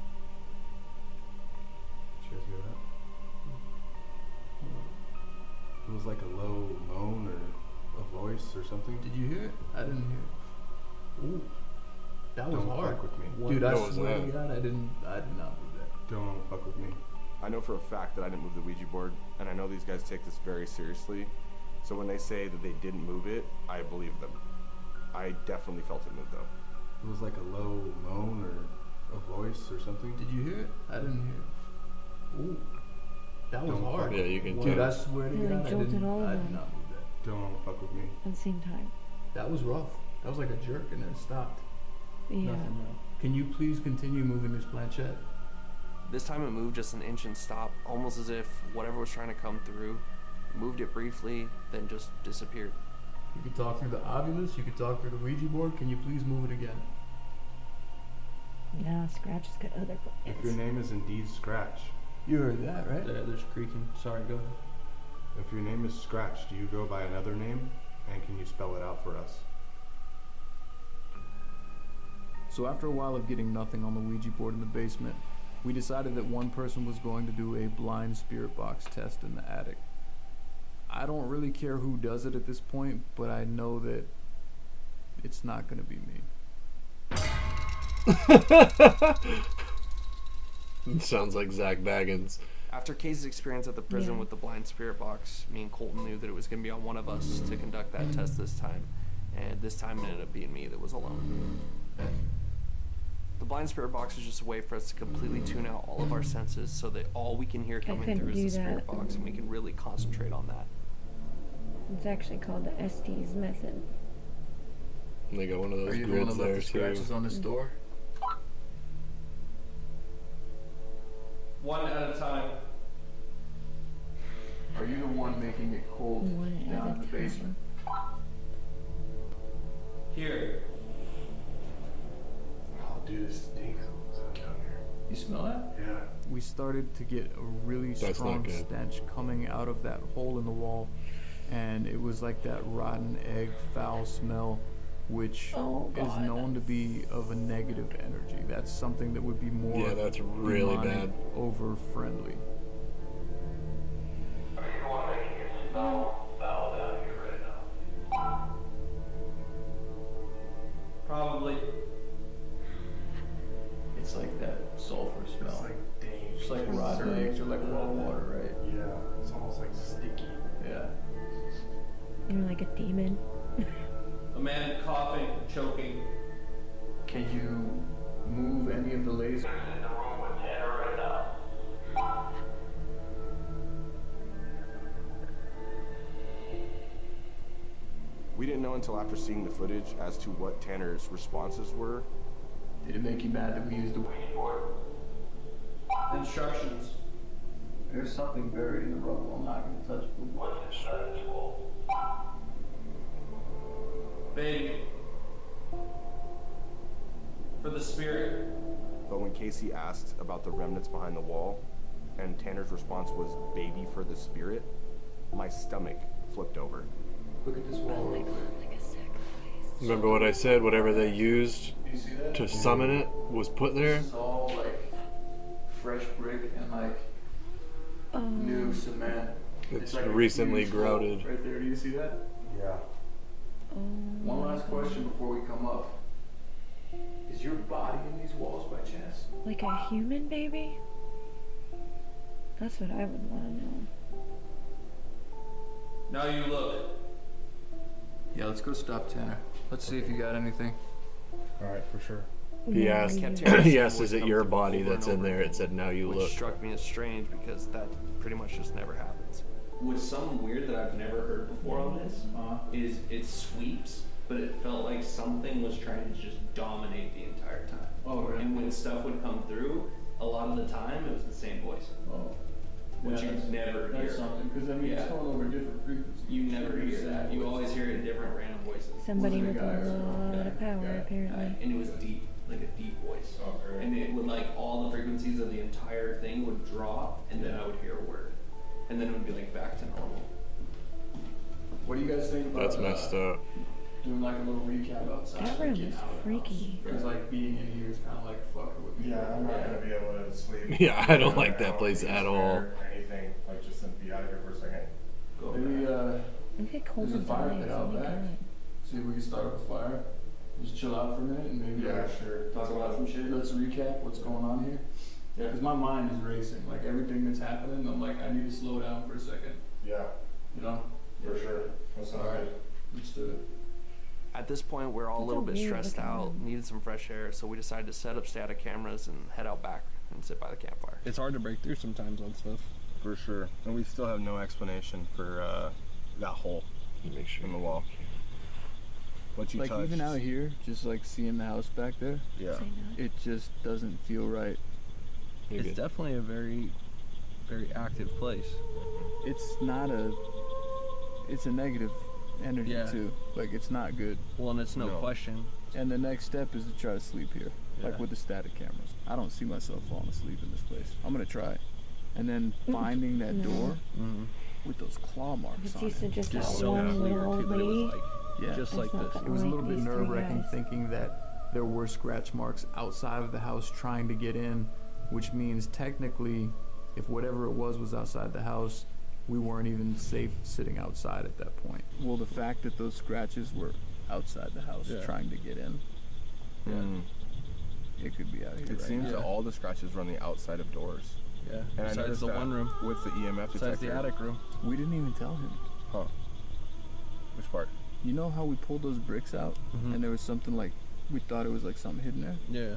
Speaker 7: guys hear that? It was like a low moan or a voice or something.
Speaker 5: Did you hear it? I didn't hear it. Ooh. That was
Speaker 7: Don't
Speaker 5: hard.
Speaker 7: fuck with me.
Speaker 5: Dude, I
Speaker 1: What was
Speaker 5: swear
Speaker 1: that?
Speaker 5: to God, I did not do that.
Speaker 7: Don't fuck with me. I know for a fact that I didn't move the Ouija board, and I know these guys take this very seriously. So when they say that they didn't move it, I believe them. I definitely felt it move though. It was like a low moan or a voice or something.
Speaker 5: Did you hear it? I didn't hear it. Ooh. That was
Speaker 7: Don't
Speaker 5: hard.
Speaker 7: fuck
Speaker 1: Yeah, you can
Speaker 5: Dude,
Speaker 1: tell.
Speaker 5: I swear to
Speaker 2: Yeah,
Speaker 5: God,
Speaker 2: they
Speaker 5: I
Speaker 2: jolted
Speaker 5: did
Speaker 2: all of
Speaker 5: not
Speaker 2: them.
Speaker 5: move that.
Speaker 7: Don't fuck with me.
Speaker 2: At the same time.
Speaker 5: That was rough. That was like a jerk and then it stopped.
Speaker 2: Yeah.
Speaker 5: Nothing now. Can you please continue moving this planchette?
Speaker 6: This time it moved just an inch and stopped, almost as if whatever was trying to come through moved it briefly, then just disappeared.
Speaker 5: You could talk through the ovulus, you could talk through the Ouija board. Can you please move it again?
Speaker 2: No, Scratch has got other
Speaker 7: If
Speaker 2: plans.
Speaker 7: your name is indeed Scratch,
Speaker 5: You heard that, right?
Speaker 6: Yeah, there's creaking. Sorry, go ahead.
Speaker 7: if your name is Scratch, do you go by another name? And can you spell it out for us?
Speaker 5: So after a while of getting nothing on the Ouija board in the basement, we decided that one person was going to do a blind spirit box test in the attic. I don't really care who does it at this point, but I know that it's not going to be me.
Speaker 1: Sounds like Zach Baggins.
Speaker 6: After Casey's experience at the prison
Speaker 2: Yeah.
Speaker 6: with the blind spirit box, me and Colton knew that it was going to be on one of us to conduct that test this time. And this time it ended up being me that was alone. The blind spirit box is just a way for us to completely tune out all of our senses so that all we can hear coming
Speaker 2: couldn't
Speaker 6: through is
Speaker 2: do
Speaker 6: the spirit
Speaker 2: that.
Speaker 6: box, and we can really concentrate on that.
Speaker 2: It's actually called the Estes method.
Speaker 1: And they got one of those
Speaker 5: Are you the one
Speaker 1: grids
Speaker 5: that left
Speaker 1: there
Speaker 5: the scratches
Speaker 1: too.
Speaker 5: on this door?
Speaker 6: One at a time.
Speaker 5: Are you the one making it cold
Speaker 2: One
Speaker 5: down
Speaker 2: at
Speaker 5: in
Speaker 2: a
Speaker 5: the basement?
Speaker 6: Here.
Speaker 7: Oh, dude, this stinks down here.
Speaker 5: You smell that?
Speaker 7: Yeah.
Speaker 5: We started to get a really
Speaker 1: That's
Speaker 5: strong
Speaker 1: not good.
Speaker 5: stench coming out of that hole in the wall, and it was like that rotten egg foul smell, which
Speaker 2: Oh,
Speaker 5: is
Speaker 2: God.
Speaker 5: known to be of a negative energy. That's something that would be more
Speaker 1: Yeah, that's really
Speaker 5: demonic
Speaker 1: bad.
Speaker 5: over friendly.
Speaker 6: Probably.
Speaker 5: It's like that sulfur smell.
Speaker 7: It's like dangerous.
Speaker 5: It's like rotten eggs or like raw water, right?
Speaker 7: Yeah, it's almost like sticky.
Speaker 5: Yeah.
Speaker 2: You're like a demon.
Speaker 6: A man coughing, choking.
Speaker 5: Can you move any of the lasers?
Speaker 7: We didn't know until after seeing the footage as to what Tanner's responses were.
Speaker 5: Did it make you mad that we used the Ouija board?
Speaker 9: Instructions.
Speaker 5: There's something buried in the rubble. I'm not gonna touch it. What is
Speaker 9: Baby. For the spirit.
Speaker 7: But when Casey asked about the remnants behind the wall, and Tanner's response was baby for the spirit, my stomach flipped over.
Speaker 5: Look at this wall real quick.
Speaker 2: Like a sacrifice.
Speaker 1: Remember what I said? Whatever they used
Speaker 5: Do you see that?
Speaker 1: to summon it was put there.
Speaker 5: This is all like fresh brick and like new cement.
Speaker 1: It's
Speaker 5: like a
Speaker 1: recently
Speaker 5: huge hole
Speaker 1: grouted.
Speaker 5: right there. Do you see that?
Speaker 8: Yeah.
Speaker 5: One last question before we come up. Is your body in these walls by chance?
Speaker 2: Like a human baby? That's what I would want to know.
Speaker 9: Now you look.
Speaker 5: Yeah, let's go stop Tanner. Let's see if you got anything.
Speaker 8: Alright, for sure.
Speaker 1: He
Speaker 2: Yeah,
Speaker 1: asked,
Speaker 6: Kept hearing the
Speaker 1: he
Speaker 6: same
Speaker 1: asked,
Speaker 6: voice
Speaker 1: is it
Speaker 6: come
Speaker 1: your
Speaker 6: through
Speaker 1: body
Speaker 6: over
Speaker 1: that's
Speaker 6: and
Speaker 1: in
Speaker 6: over
Speaker 1: there?
Speaker 6: again,
Speaker 1: It said, now you
Speaker 6: which
Speaker 1: look.
Speaker 6: struck me as strange because that pretty much just never happens.
Speaker 10: What's something weird that I've never heard before on this is it sweeps, but it felt like something was trying to just dominate the entire time.
Speaker 5: Oh, really?
Speaker 10: And when stuff would come through, a lot of the time it was the same voice,
Speaker 5: Oh.
Speaker 10: which
Speaker 5: Yeah,
Speaker 10: you
Speaker 5: that's-
Speaker 10: never hear.
Speaker 5: That's something, because I mean, it's
Speaker 10: Yeah.
Speaker 5: going over different frequencies.
Speaker 10: You never
Speaker 5: It's
Speaker 10: hear
Speaker 5: the
Speaker 10: that.
Speaker 5: same
Speaker 10: You
Speaker 5: voice.
Speaker 10: always hear it in different random voices.
Speaker 2: Somebody
Speaker 5: Was it
Speaker 2: with
Speaker 5: a guy or
Speaker 2: a
Speaker 5: something?
Speaker 2: lot of power,
Speaker 5: Yeah.
Speaker 2: apparently.
Speaker 10: And it was deep, like a deep voice.
Speaker 8: Oh, great.
Speaker 10: And it would like all the frequencies of the entire thing would drop, and then I would hear a word, and then it would be like back to normal.
Speaker 5: What do you guys think about
Speaker 1: That's messed up.
Speaker 5: doing like a little recap outside?
Speaker 2: That
Speaker 5: like,
Speaker 2: room
Speaker 5: getting
Speaker 2: is
Speaker 5: out of the
Speaker 2: freaky.
Speaker 5: Because like being in here is kind of like fucking with me.
Speaker 8: Yeah, I'm not gonna be able to sleep.
Speaker 1: Yeah, I don't like
Speaker 8: I
Speaker 1: that place
Speaker 8: think
Speaker 1: at
Speaker 8: it's
Speaker 1: all.
Speaker 8: fair or anything, like just to be out of here for a second.
Speaker 10: Go
Speaker 5: Maybe
Speaker 10: back.
Speaker 2: Look at Coleman's
Speaker 5: fire
Speaker 2: eyes.
Speaker 5: pit
Speaker 2: Oh
Speaker 5: out
Speaker 2: my
Speaker 5: back.
Speaker 2: god.
Speaker 5: see if we can start with a fire. Just chill out for a minute and maybe
Speaker 8: Yeah,
Speaker 5: like,
Speaker 8: sure.
Speaker 10: Talk about some shit.
Speaker 5: let's recap what's going on here.
Speaker 10: Yeah.
Speaker 5: Because my mind is racing. Like everything that's happening, I'm like, I need to slow down for a second.
Speaker 8: Yeah,
Speaker 5: You know?
Speaker 8: for sure. That sounds
Speaker 5: Alright.
Speaker 8: good.
Speaker 5: Let's do it.
Speaker 6: At this point, we're all a
Speaker 2: That's
Speaker 6: little
Speaker 2: a
Speaker 6: bit
Speaker 2: weird
Speaker 6: stressed
Speaker 2: looking
Speaker 6: out,
Speaker 2: room.
Speaker 6: needed some fresh air, so we decided to set up static cameras and head out back and sit by the campfire.
Speaker 4: It's hard to break through sometimes on stuff.
Speaker 7: For sure. And we still have no explanation for that hole
Speaker 1: Make sure.
Speaker 7: in the wall. What you
Speaker 5: Like
Speaker 7: touched.
Speaker 5: even out here, just like seeing the house back there,
Speaker 7: Yeah.
Speaker 2: Say no.
Speaker 5: it just doesn't feel right.
Speaker 1: You're
Speaker 4: It's
Speaker 1: good.
Speaker 4: definitely a very, very active place.
Speaker 5: It's not a. It's a negative energy
Speaker 4: Yeah.
Speaker 5: too. Like it's not good.
Speaker 4: Well, and it's no
Speaker 7: No.
Speaker 4: question.
Speaker 5: And the next step is to try to sleep here, like
Speaker 4: Yeah.
Speaker 5: with the static cameras. I don't see myself falling asleep in this place. I'm gonna try, and then finding that
Speaker 2: No.
Speaker 5: door
Speaker 4: Mm-hmm.
Speaker 5: with those claw marks
Speaker 2: It's
Speaker 5: on
Speaker 2: used to
Speaker 5: it.
Speaker 2: just
Speaker 4: Just
Speaker 2: that
Speaker 4: so
Speaker 2: one
Speaker 4: clear
Speaker 2: little old
Speaker 4: too that it
Speaker 2: lady.
Speaker 4: was like
Speaker 5: Yeah.
Speaker 4: just
Speaker 2: It's
Speaker 4: like
Speaker 2: not
Speaker 4: this.
Speaker 2: gonna
Speaker 5: It was a
Speaker 2: like
Speaker 5: little bit
Speaker 2: these three
Speaker 5: nerve-wracking
Speaker 2: guys.
Speaker 5: thinking that there were scratch marks outside of the house trying to get in, which means technically, if whatever it was outside the house, we weren't even safe sitting outside at that point. Well, the fact that those scratches were outside the house
Speaker 4: Yeah.
Speaker 5: trying to get in, it could be out here
Speaker 7: It
Speaker 5: right
Speaker 7: seems
Speaker 5: now.
Speaker 7: that all the scratches were on the outside of doors.
Speaker 4: Yeah.
Speaker 7: And I
Speaker 4: Besides
Speaker 7: noticed
Speaker 4: the
Speaker 7: that
Speaker 4: one room.
Speaker 7: with the EMF
Speaker 4: Besides
Speaker 7: detector.
Speaker 4: the attic room.
Speaker 5: We didn't even tell him.
Speaker 7: Huh. Which part?
Speaker 5: You know how we pulled those bricks out
Speaker 4: Mhm.
Speaker 5: and there was something like, we thought it was like something hidden there?
Speaker 4: Yeah.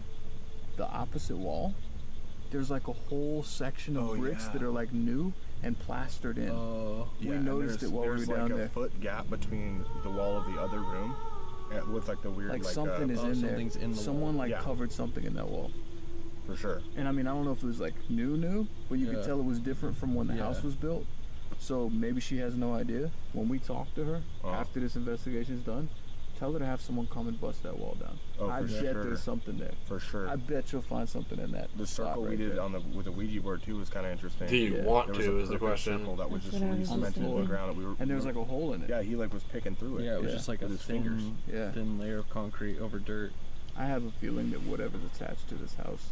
Speaker 5: The opposite wall, there's like a whole section of
Speaker 7: Oh,
Speaker 5: bricks
Speaker 7: yeah.
Speaker 5: that are like new and plastered in.
Speaker 4: Oh.
Speaker 5: We
Speaker 7: and
Speaker 5: noticed
Speaker 7: there's-
Speaker 5: it while we were
Speaker 7: there's
Speaker 5: down
Speaker 7: like
Speaker 5: there.
Speaker 7: a foot gap between the wall of the other room with like the weird
Speaker 5: Like something is
Speaker 4: oh,
Speaker 5: in there.
Speaker 4: something's in the
Speaker 5: Someone
Speaker 4: wall.
Speaker 5: like
Speaker 7: Yeah.
Speaker 5: covered something in that wall.
Speaker 7: for sure.
Speaker 5: And I mean, I don't know if it was like new, but you could
Speaker 4: Yeah.
Speaker 5: tell it was different from when the
Speaker 4: Yeah.
Speaker 5: house was built. So maybe she has no idea. When we talk to her
Speaker 7: Uh-huh.
Speaker 5: after this investigation's done, tell her to have someone come and bust that wall down.
Speaker 7: Oh,
Speaker 5: I
Speaker 7: for
Speaker 5: bet
Speaker 7: sure.
Speaker 5: there's something there.
Speaker 7: For sure.
Speaker 5: I bet you'll find something in that.
Speaker 7: The
Speaker 5: spot
Speaker 7: circle we
Speaker 5: right
Speaker 7: did
Speaker 5: there.
Speaker 7: on the with the Ouija board too was kind of interesting.
Speaker 1: Do you
Speaker 5: Yeah.
Speaker 1: want
Speaker 7: There was
Speaker 1: to?
Speaker 7: a
Speaker 1: Is the
Speaker 7: perfect
Speaker 1: question.
Speaker 7: circle that was
Speaker 2: That's
Speaker 7: just
Speaker 2: what I was
Speaker 7: cemented in the
Speaker 2: thinking.
Speaker 7: ground. That we were.
Speaker 5: And there was like a hole in it.
Speaker 7: Yeah, he like was picking through it.
Speaker 4: Yeah, it was
Speaker 5: Yeah.
Speaker 4: just like a
Speaker 7: With his
Speaker 4: thin,
Speaker 7: fingers.
Speaker 5: Yeah.
Speaker 4: thin layer of concrete over dirt.
Speaker 5: I have a feeling that whatever's attached to this house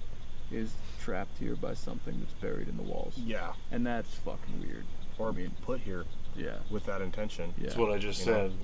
Speaker 5: is trapped here by something that's buried in the walls.
Speaker 7: Yeah.
Speaker 5: And that's fucking weird.
Speaker 7: Or
Speaker 5: I mean,
Speaker 7: put here
Speaker 5: yeah.
Speaker 7: with that intention.
Speaker 5: Yeah.
Speaker 1: That's what I just
Speaker 7: You know?
Speaker 1: said.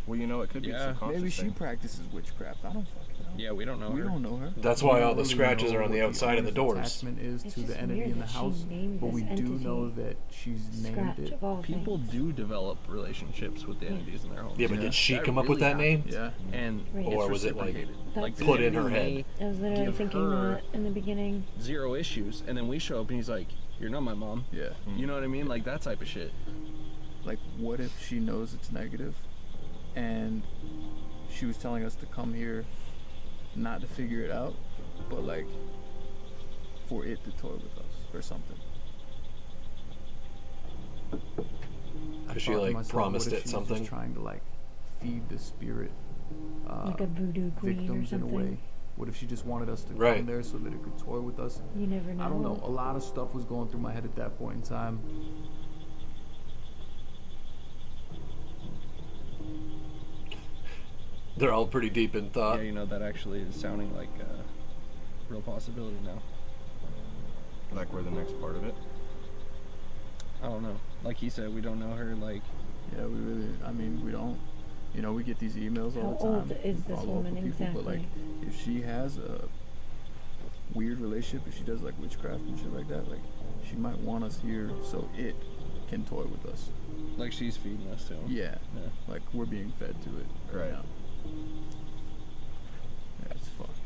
Speaker 7: Well, you know, it could be
Speaker 4: Yeah,
Speaker 7: a subconscious
Speaker 5: Maybe she
Speaker 7: thing.
Speaker 5: practices witchcraft. I don't fucking know.
Speaker 4: Yeah, we don't know
Speaker 5: We
Speaker 4: her.
Speaker 5: don't know her.
Speaker 1: That's
Speaker 5: We
Speaker 1: why
Speaker 5: don't
Speaker 1: all the
Speaker 5: really
Speaker 1: scratches
Speaker 5: know
Speaker 1: are on the
Speaker 5: what
Speaker 1: outside of the doors.
Speaker 5: attachment is
Speaker 2: It's
Speaker 5: to the
Speaker 2: just
Speaker 5: entity
Speaker 2: weird
Speaker 5: in the
Speaker 2: that she
Speaker 5: house,
Speaker 2: named
Speaker 5: but we
Speaker 2: this
Speaker 5: do know
Speaker 2: entity
Speaker 5: that she's named
Speaker 2: Scratch
Speaker 5: it.
Speaker 2: of all
Speaker 4: People
Speaker 2: things.
Speaker 4: do develop relationships with the entities in their homes.
Speaker 1: Yeah, but
Speaker 5: Yeah.
Speaker 1: did she
Speaker 4: That
Speaker 1: come up with
Speaker 4: really
Speaker 1: that name?
Speaker 4: happens.
Speaker 5: Yeah.
Speaker 4: And
Speaker 2: Right.
Speaker 4: it's
Speaker 1: Or was it, like,
Speaker 4: reciprocated.
Speaker 2: That's
Speaker 4: the
Speaker 1: put in
Speaker 4: enemy
Speaker 1: her head?
Speaker 4: may
Speaker 2: I was literally
Speaker 4: give
Speaker 2: thinking
Speaker 4: her
Speaker 2: that in the beginning.
Speaker 4: zero issues, and then we show up and he's like, "You're not my mom."
Speaker 5: Yeah.
Speaker 4: You know what I mean? Like that type of shit.
Speaker 5: Like, what if she knows it's negative, and she was telling us to come here, not to figure it out, but like for it to toy with us or something. I
Speaker 1: She,
Speaker 5: thought to
Speaker 1: like,
Speaker 5: myself,
Speaker 1: promised
Speaker 5: what if
Speaker 1: it
Speaker 5: she was
Speaker 1: something?
Speaker 5: just trying to like feed the spirit
Speaker 2: Like a voodoo queen or
Speaker 5: victims in a way.
Speaker 2: something.
Speaker 5: What if she just wanted us to
Speaker 1: Right.
Speaker 5: come there so that it could toy with us?
Speaker 2: You never know.
Speaker 5: I don't know. A lot of stuff was going through my head at that point in time.
Speaker 1: They're all pretty deep in thought.
Speaker 4: Yeah, you know that actually is sounding like a real possibility now.
Speaker 7: Like, we're the next part of it.
Speaker 4: I don't know. Like he said, we don't know her. Like,
Speaker 5: Yeah, we really, I mean, we don't, you know, we get these emails all
Speaker 2: How
Speaker 5: the time.
Speaker 2: old is
Speaker 5: from
Speaker 2: this
Speaker 5: all local
Speaker 2: woman
Speaker 5: people, But like,
Speaker 2: exactly?
Speaker 5: if she has a weird relationship, if she does like witchcraft and shit like that, like, she might want us here so it can toy with us.
Speaker 4: like she's feeding us to him.
Speaker 5: Yeah,
Speaker 4: Yeah.
Speaker 5: like we're being fed to it
Speaker 7: Right.
Speaker 5: now. Yeah, it's fucked.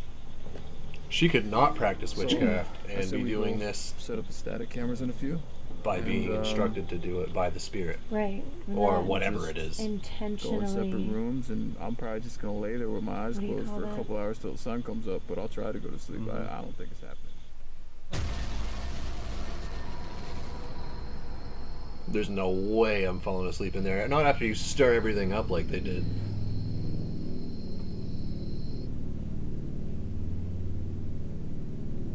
Speaker 1: She could not practice
Speaker 5: So,
Speaker 1: witchcraft
Speaker 5: I
Speaker 1: and
Speaker 5: say
Speaker 1: be
Speaker 5: we
Speaker 1: doing
Speaker 5: go
Speaker 1: this
Speaker 5: Set up the static cameras in a few.
Speaker 1: by being
Speaker 5: and,
Speaker 1: instructed to do it by the spirit
Speaker 2: Right.
Speaker 1: or
Speaker 2: Not
Speaker 1: whatever it is.
Speaker 5: Go in
Speaker 2: Intentionally.
Speaker 5: separate rooms, and I'm probably just gonna lay there with my eyes
Speaker 2: What do you
Speaker 5: closed
Speaker 2: call
Speaker 5: for a
Speaker 2: that?
Speaker 5: couple hours till the sun comes up. But I'll try to go to sleep. I don't think it's happening.
Speaker 1: There's no way I'm falling asleep in there. Not after you stir everything up like they did.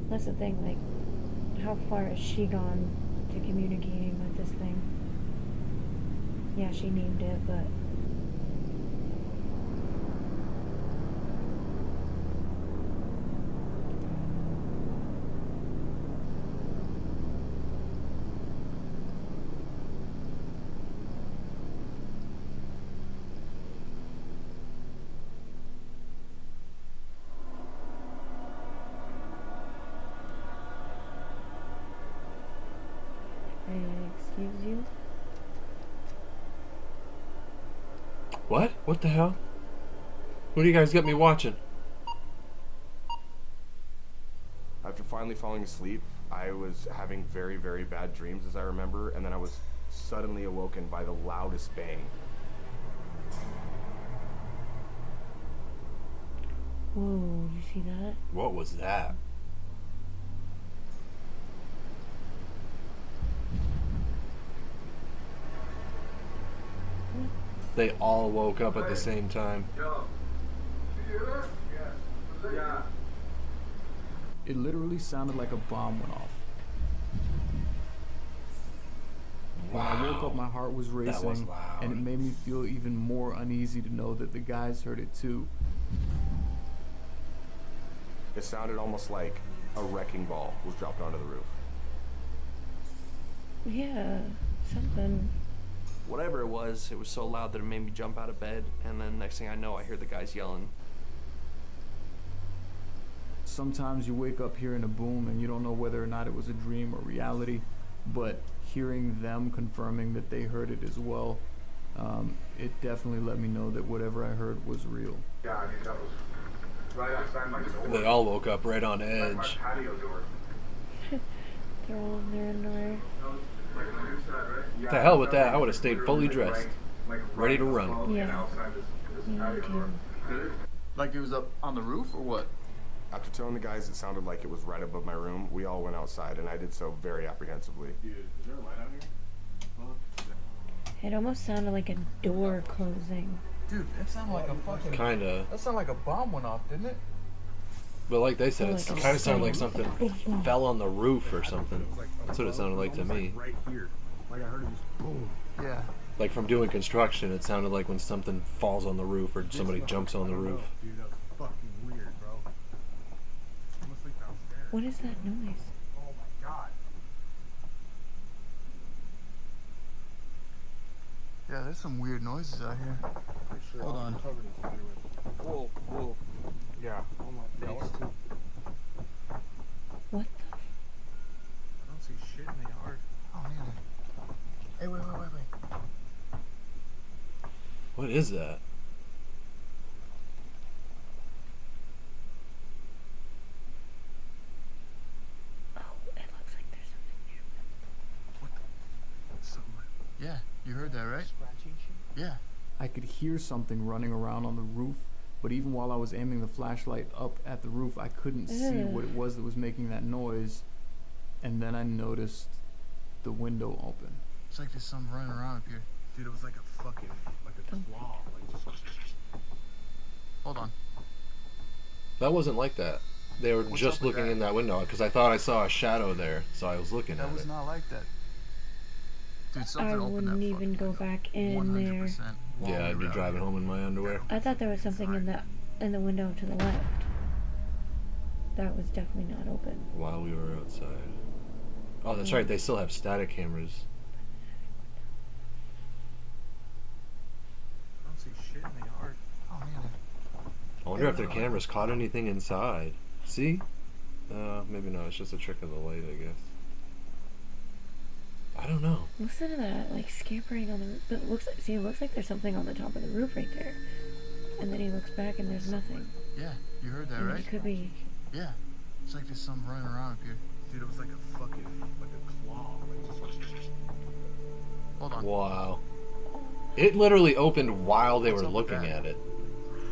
Speaker 2: That's the thing, like, how far has she gone to communicating with this thing? Yeah, she named it, but excuse you?
Speaker 1: What? What the hell? What do you guys got me watching?
Speaker 7: After finally falling asleep, I was having very, very bad dreams, as I remember, and then I was suddenly awoken by the loudest bang.
Speaker 2: Whoa, did you see that?
Speaker 1: What was that? They all woke up at the same time.
Speaker 5: It literally sounded like a bomb went off. When I woke up, my heart was racing,
Speaker 1: was loud.
Speaker 5: and it made me feel even more uneasy to know that the guys heard it too.
Speaker 7: It sounded almost like a wrecking ball was dropped onto the roof.
Speaker 2: Yeah, something.
Speaker 6: Whatever it was so loud that it made me jump out of bed. And then next thing I know, I hear the guys yelling.
Speaker 5: Sometimes you wake up hearing a boom and you don't know whether or not it was a dream or reality, but hearing them confirming that they heard it as well, it definitely let me know that whatever I heard was real.
Speaker 8: Yeah, I mean, that was right outside my door.
Speaker 1: They all woke up right on
Speaker 8: Like my
Speaker 1: edge.
Speaker 8: patio door.
Speaker 2: They're all in their underwear.
Speaker 8: Like on the inside, right? Yeah,
Speaker 1: To hell with that, I
Speaker 8: like,
Speaker 1: would've stayed
Speaker 8: literally,
Speaker 1: fully
Speaker 8: like,
Speaker 1: dressed,
Speaker 8: right
Speaker 1: ready to
Speaker 8: above
Speaker 1: run.
Speaker 8: and
Speaker 2: Yeah.
Speaker 8: outside this
Speaker 2: Me
Speaker 8: patio door.
Speaker 2: too.
Speaker 3: Like it was up on the roof or what?
Speaker 7: After telling the guys it sounded like it was right above my room, we all went outside, and I did so very apprehensively.
Speaker 8: Dude, is there a light out here?
Speaker 2: It almost sounded like a door closing.
Speaker 3: Dude, that sounded like a fucking.
Speaker 1: Kinda.
Speaker 3: That sounded like a bomb went off, didn't it?
Speaker 1: But like they said,
Speaker 2: Oh,
Speaker 1: it
Speaker 2: like a
Speaker 1: kind of sounded like
Speaker 2: slam.
Speaker 1: something fell on the roof or something. That's what it sounded like to me.
Speaker 8: Right here. Like I heard it was boom.
Speaker 3: Yeah.
Speaker 1: Like from doing construction, it sounded like when something falls on the roof or somebody jumps on the roof.
Speaker 8: Dude, that was fucking weird, bro. I'm asleep downstairs.
Speaker 2: What is that noise?
Speaker 8: Oh my god.
Speaker 3: Yeah, there's some weird noises out here.
Speaker 8: For Sure,
Speaker 3: Hold
Speaker 8: I'm
Speaker 3: on.
Speaker 8: covered in spider web.
Speaker 3: Whoa, whoa.
Speaker 8: Yeah.
Speaker 3: On my face too.
Speaker 2: What the?
Speaker 8: I don't see shit in the yard.
Speaker 3: Oh man. Hey, wait.
Speaker 1: What is that?
Speaker 2: Oh, it looks like there's something there.
Speaker 8: Something like
Speaker 3: Yeah, you heard that, right?
Speaker 9: Scratching shit?
Speaker 3: Yeah.
Speaker 5: I could hear something running around on the roof, but even while I was aiming the flashlight up at the roof, I couldn't see what it was that was making that noise. And then I noticed the window open.
Speaker 3: It's like there's something running around up here.
Speaker 8: dude, it was like a fucking, like a claw, like just.
Speaker 3: Hold on.
Speaker 1: That wasn't like that. They were
Speaker 3: What's
Speaker 1: just
Speaker 3: up with
Speaker 1: looking
Speaker 3: that?
Speaker 1: in that window because I thought I saw a shadow there, so I was looking
Speaker 3: That
Speaker 1: at
Speaker 3: was
Speaker 1: it.
Speaker 3: not like that. Dude, something
Speaker 2: I
Speaker 3: opened that
Speaker 2: wouldn't even
Speaker 3: fucking
Speaker 2: go
Speaker 3: window.
Speaker 2: back in there.
Speaker 3: 100%. while
Speaker 1: Yeah,
Speaker 3: we
Speaker 1: I'd be
Speaker 3: were out
Speaker 1: driving
Speaker 3: here.
Speaker 1: home in my underwear.
Speaker 2: I thought there was something in the window to the left. That was definitely not open.
Speaker 1: While we were outside. Oh, that's right. They still have static cameras.
Speaker 8: I don't see shit in the yard.
Speaker 3: Oh man.
Speaker 1: I wonder if their cameras caught anything inside. See? Maybe not. It's just a trick of the light, I guess. I don't know.
Speaker 2: Listen to that, like scampering on the roof. But it looks like there's something on the top of the roof right there. And then he looks back and there's nothing.
Speaker 3: Yeah, you heard that,
Speaker 2: And
Speaker 3: right?
Speaker 2: it could be.
Speaker 3: Yeah. It's like there's something running around up here.
Speaker 8: Dude, it was like a fucking, like a claw, like just.
Speaker 3: Hold on.
Speaker 1: Wow. It literally opened while they
Speaker 3: What's
Speaker 1: were
Speaker 3: up with
Speaker 1: looking
Speaker 3: that?
Speaker 1: at it.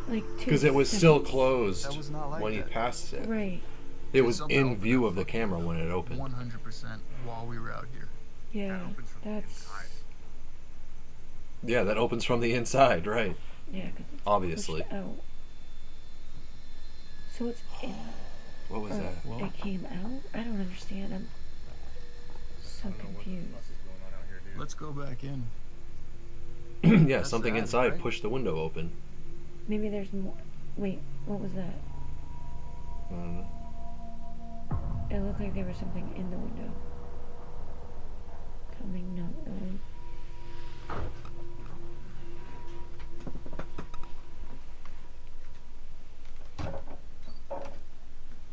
Speaker 2: Like 2
Speaker 1: Because it was still
Speaker 2: seconds.
Speaker 1: closed
Speaker 3: That was not like
Speaker 1: when he
Speaker 3: that.
Speaker 1: passed it.
Speaker 2: Right.
Speaker 1: It was
Speaker 3: Something
Speaker 1: in
Speaker 3: opened
Speaker 1: view
Speaker 3: that
Speaker 1: of the
Speaker 3: fucking
Speaker 1: camera when it opened.
Speaker 3: 100% while we were out here.
Speaker 2: Yeah.
Speaker 8: That opens from the
Speaker 2: That's.
Speaker 8: inside.
Speaker 1: Yeah, that opens from the inside, right.
Speaker 2: Yeah, because it's
Speaker 1: Obviously.
Speaker 2: pushed out. So it's in.
Speaker 1: What was
Speaker 2: or
Speaker 1: that?
Speaker 5: Well,
Speaker 2: It came out? I don't understand. I'm so
Speaker 8: I don't know what the
Speaker 2: confused.
Speaker 8: fuck is going on out here, dude.
Speaker 3: Let's go back in.
Speaker 1: Yeah,
Speaker 3: That's
Speaker 1: something
Speaker 3: the attic,
Speaker 1: inside
Speaker 3: right?
Speaker 1: pushed the window open.
Speaker 2: Maybe there's more. Wait, what was that?
Speaker 1: I don't know.
Speaker 2: It looked like there was something in the window. Coming, not really.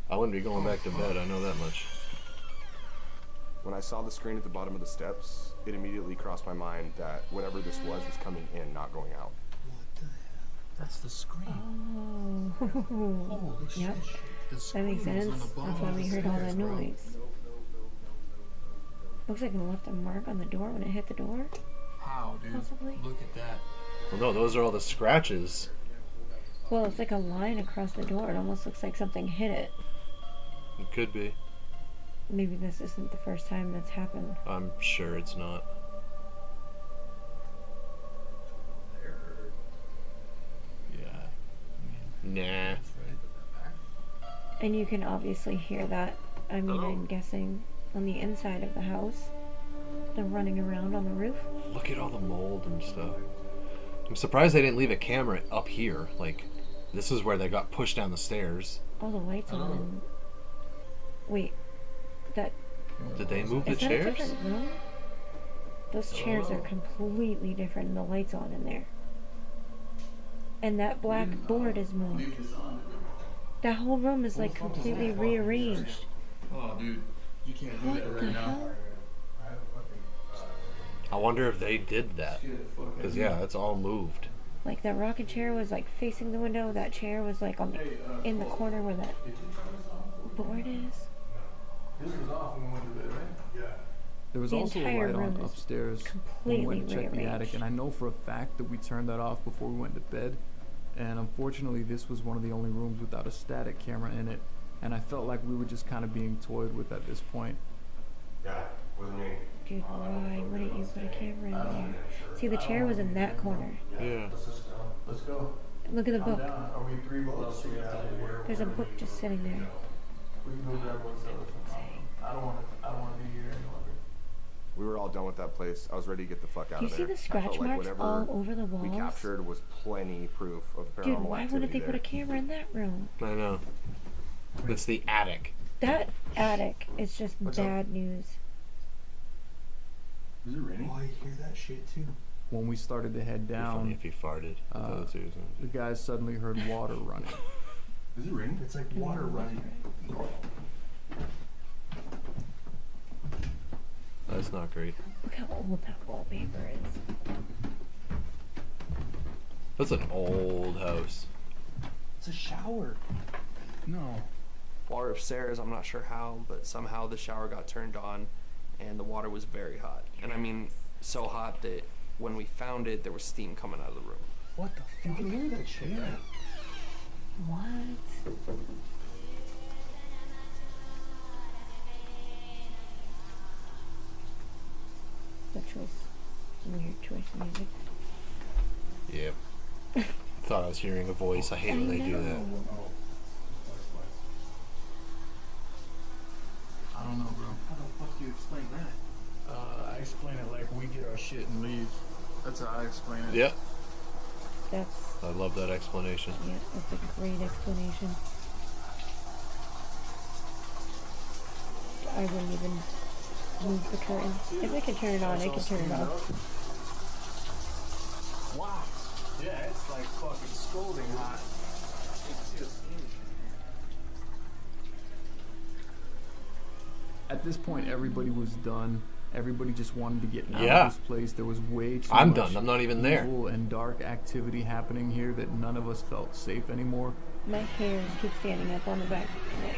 Speaker 1: I wouldn't be going back to bed, I know that much.
Speaker 7: When I saw the screen at the bottom of the steps, it immediately crossed my mind that whatever this was coming in, not going out.
Speaker 3: That's the screen.
Speaker 2: Oh.
Speaker 3: Holy
Speaker 2: Yep.
Speaker 3: shit. The
Speaker 2: That
Speaker 3: screen
Speaker 2: makes
Speaker 3: was on
Speaker 2: sense.
Speaker 3: the bottom
Speaker 2: That's why
Speaker 3: of
Speaker 2: we
Speaker 3: the
Speaker 2: heard all
Speaker 3: stairs,
Speaker 2: that
Speaker 3: bro.
Speaker 2: noise. Looks like it left a mark on the door when it hit the door.
Speaker 3: How, dude?
Speaker 2: Possibly.
Speaker 3: Look at that.
Speaker 1: Well, no, those are all the scratches.
Speaker 2: Well, it's like a line across the door. It almost looks like something hit it.
Speaker 1: It could be.
Speaker 2: Maybe this isn't the first time that's happened.
Speaker 1: I'm sure it's not.
Speaker 5: Yeah.
Speaker 1: Nah.
Speaker 5: That's right.
Speaker 2: And you can obviously hear that. I mean, I'm guessing on the inside of the house. They're running around on the roof.
Speaker 1: Look at all the mold and stuff. I'm surprised they didn't leave a camera up here. Like, this is where they got pushed down the stairs.
Speaker 2: All the lights on. And... Wait, that
Speaker 1: Did they move the
Speaker 2: is that a
Speaker 1: chairs?
Speaker 2: different room? Those chairs are completely different, and the lights on in there. And that black board is moved. That whole room is like completely rearranged.
Speaker 3: Oh, dude. You can't do
Speaker 2: What
Speaker 3: that
Speaker 2: the
Speaker 3: right now.
Speaker 2: hell?
Speaker 1: I wonder if they did that. Because, yeah, it's all moved.
Speaker 2: Like that rocking chair was like facing the window. That chair was like on the in the corner where that board is.
Speaker 3: This was off when we went to bed, right? Yeah.
Speaker 5: There was
Speaker 2: The
Speaker 5: also a
Speaker 2: entire
Speaker 5: light on
Speaker 2: room is
Speaker 5: upstairs when we went and
Speaker 2: completely
Speaker 5: checked the attic,
Speaker 2: rearranged.
Speaker 5: and I know for a fact that we turned that off before we went to bed. And unfortunately, this was one of the only rooms without a static camera in it, and I felt like we were just kind of being toyed with at this point.
Speaker 7: Yeah, with me.
Speaker 2: Dude, why wouldn't you put a camera in there? See, the chair was in that corner.
Speaker 1: Yeah.
Speaker 3: Let's go.
Speaker 2: Look at the book.
Speaker 3: Are we three votes?
Speaker 2: There's a book just sitting there.
Speaker 3: We can go grab one I don't want to be here any longer.
Speaker 7: We were all done with that place. I was ready to get the fuck out
Speaker 2: Do you
Speaker 7: of
Speaker 2: see
Speaker 7: there.
Speaker 2: the
Speaker 7: I
Speaker 2: scratch
Speaker 7: felt like
Speaker 2: marks
Speaker 7: whatever
Speaker 2: all over the
Speaker 7: we
Speaker 2: walls?
Speaker 7: captured was plenty proof of paranormal
Speaker 2: Dude, why wouldn't
Speaker 7: activity
Speaker 2: they put a
Speaker 7: there.
Speaker 2: camera in that room?
Speaker 1: I know. It's the attic.
Speaker 2: That attic is just
Speaker 3: What's up?
Speaker 2: bad news.
Speaker 3: Is it raining?
Speaker 9: Oh, you hear that shit too?
Speaker 5: When we started to head
Speaker 1: It'd be funny
Speaker 5: down,
Speaker 1: if he farted.
Speaker 5: the guys suddenly heard water running.
Speaker 8: Is it raining?
Speaker 3: It's like water running.
Speaker 1: That's not great.
Speaker 2: Look how old that wallpaper is.
Speaker 1: That's an old house.
Speaker 3: It's a shower.
Speaker 5: No.
Speaker 6: Water upstairs, I'm not sure how, but somehow the shower got turned on and the water was very hot. And I mean, so hot that when we found it, there was steam coming out of the room.
Speaker 3: What the fuck? You can hear that shit. Yeah.
Speaker 2: What? That choice. Weird choice of music.
Speaker 1: Yep. Thought I was hearing a voice. I hate when they do that.
Speaker 5: I don't know, bro.
Speaker 3: How the fuck do you explain that?
Speaker 5: I explain it like we get our shit and leave. That's how I explain it.
Speaker 1: Yep.
Speaker 2: That's,
Speaker 1: I love that explanation.
Speaker 2: yeah, that's a great explanation. I wouldn't even move the curtain. If I could turn it on, I could turn it off.
Speaker 5: Wow. Yeah, it's like fucking scalding hot. At this point, everybody was done. Everybody just wanted to get out
Speaker 1: Yeah.
Speaker 5: of this place. There was way too
Speaker 1: I'm
Speaker 5: much
Speaker 1: done. I'm not even there.
Speaker 5: evil and dark activity happening here that none of us felt safe anymore.
Speaker 2: My hairs keep standing up on the back of my neck.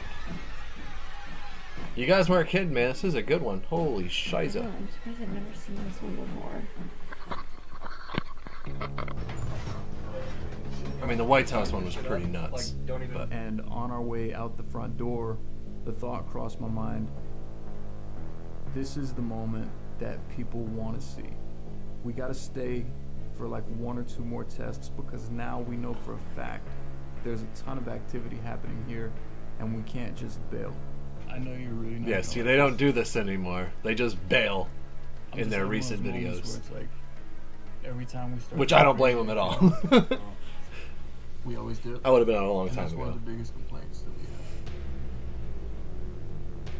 Speaker 1: You guys weren't kidding, man. This is a good one. Holy
Speaker 2: Oh,
Speaker 1: shiza.
Speaker 2: I'm surprised I've never seen this one before.
Speaker 1: I mean, the White House one was pretty nuts. But
Speaker 5: And on our way out the front door, the thought crossed my mind, this is the moment that people want to see. We got to stay for like 1 or 2 more tests because now we know for a fact there's a ton of activity happening here and we can't just bail. I know you're really not.
Speaker 1: yeah, see, they don't do this anymore. They just bail
Speaker 5: I'm
Speaker 1: in
Speaker 5: just
Speaker 1: their
Speaker 5: having
Speaker 1: recent
Speaker 5: those moments
Speaker 1: videos.
Speaker 5: where it's like every time we start,
Speaker 1: Which I don't blame them at all.
Speaker 5: we always did.
Speaker 1: I would have been out a long
Speaker 5: And
Speaker 1: time
Speaker 5: that's one
Speaker 1: ago.
Speaker 5: of the biggest complaints that we have.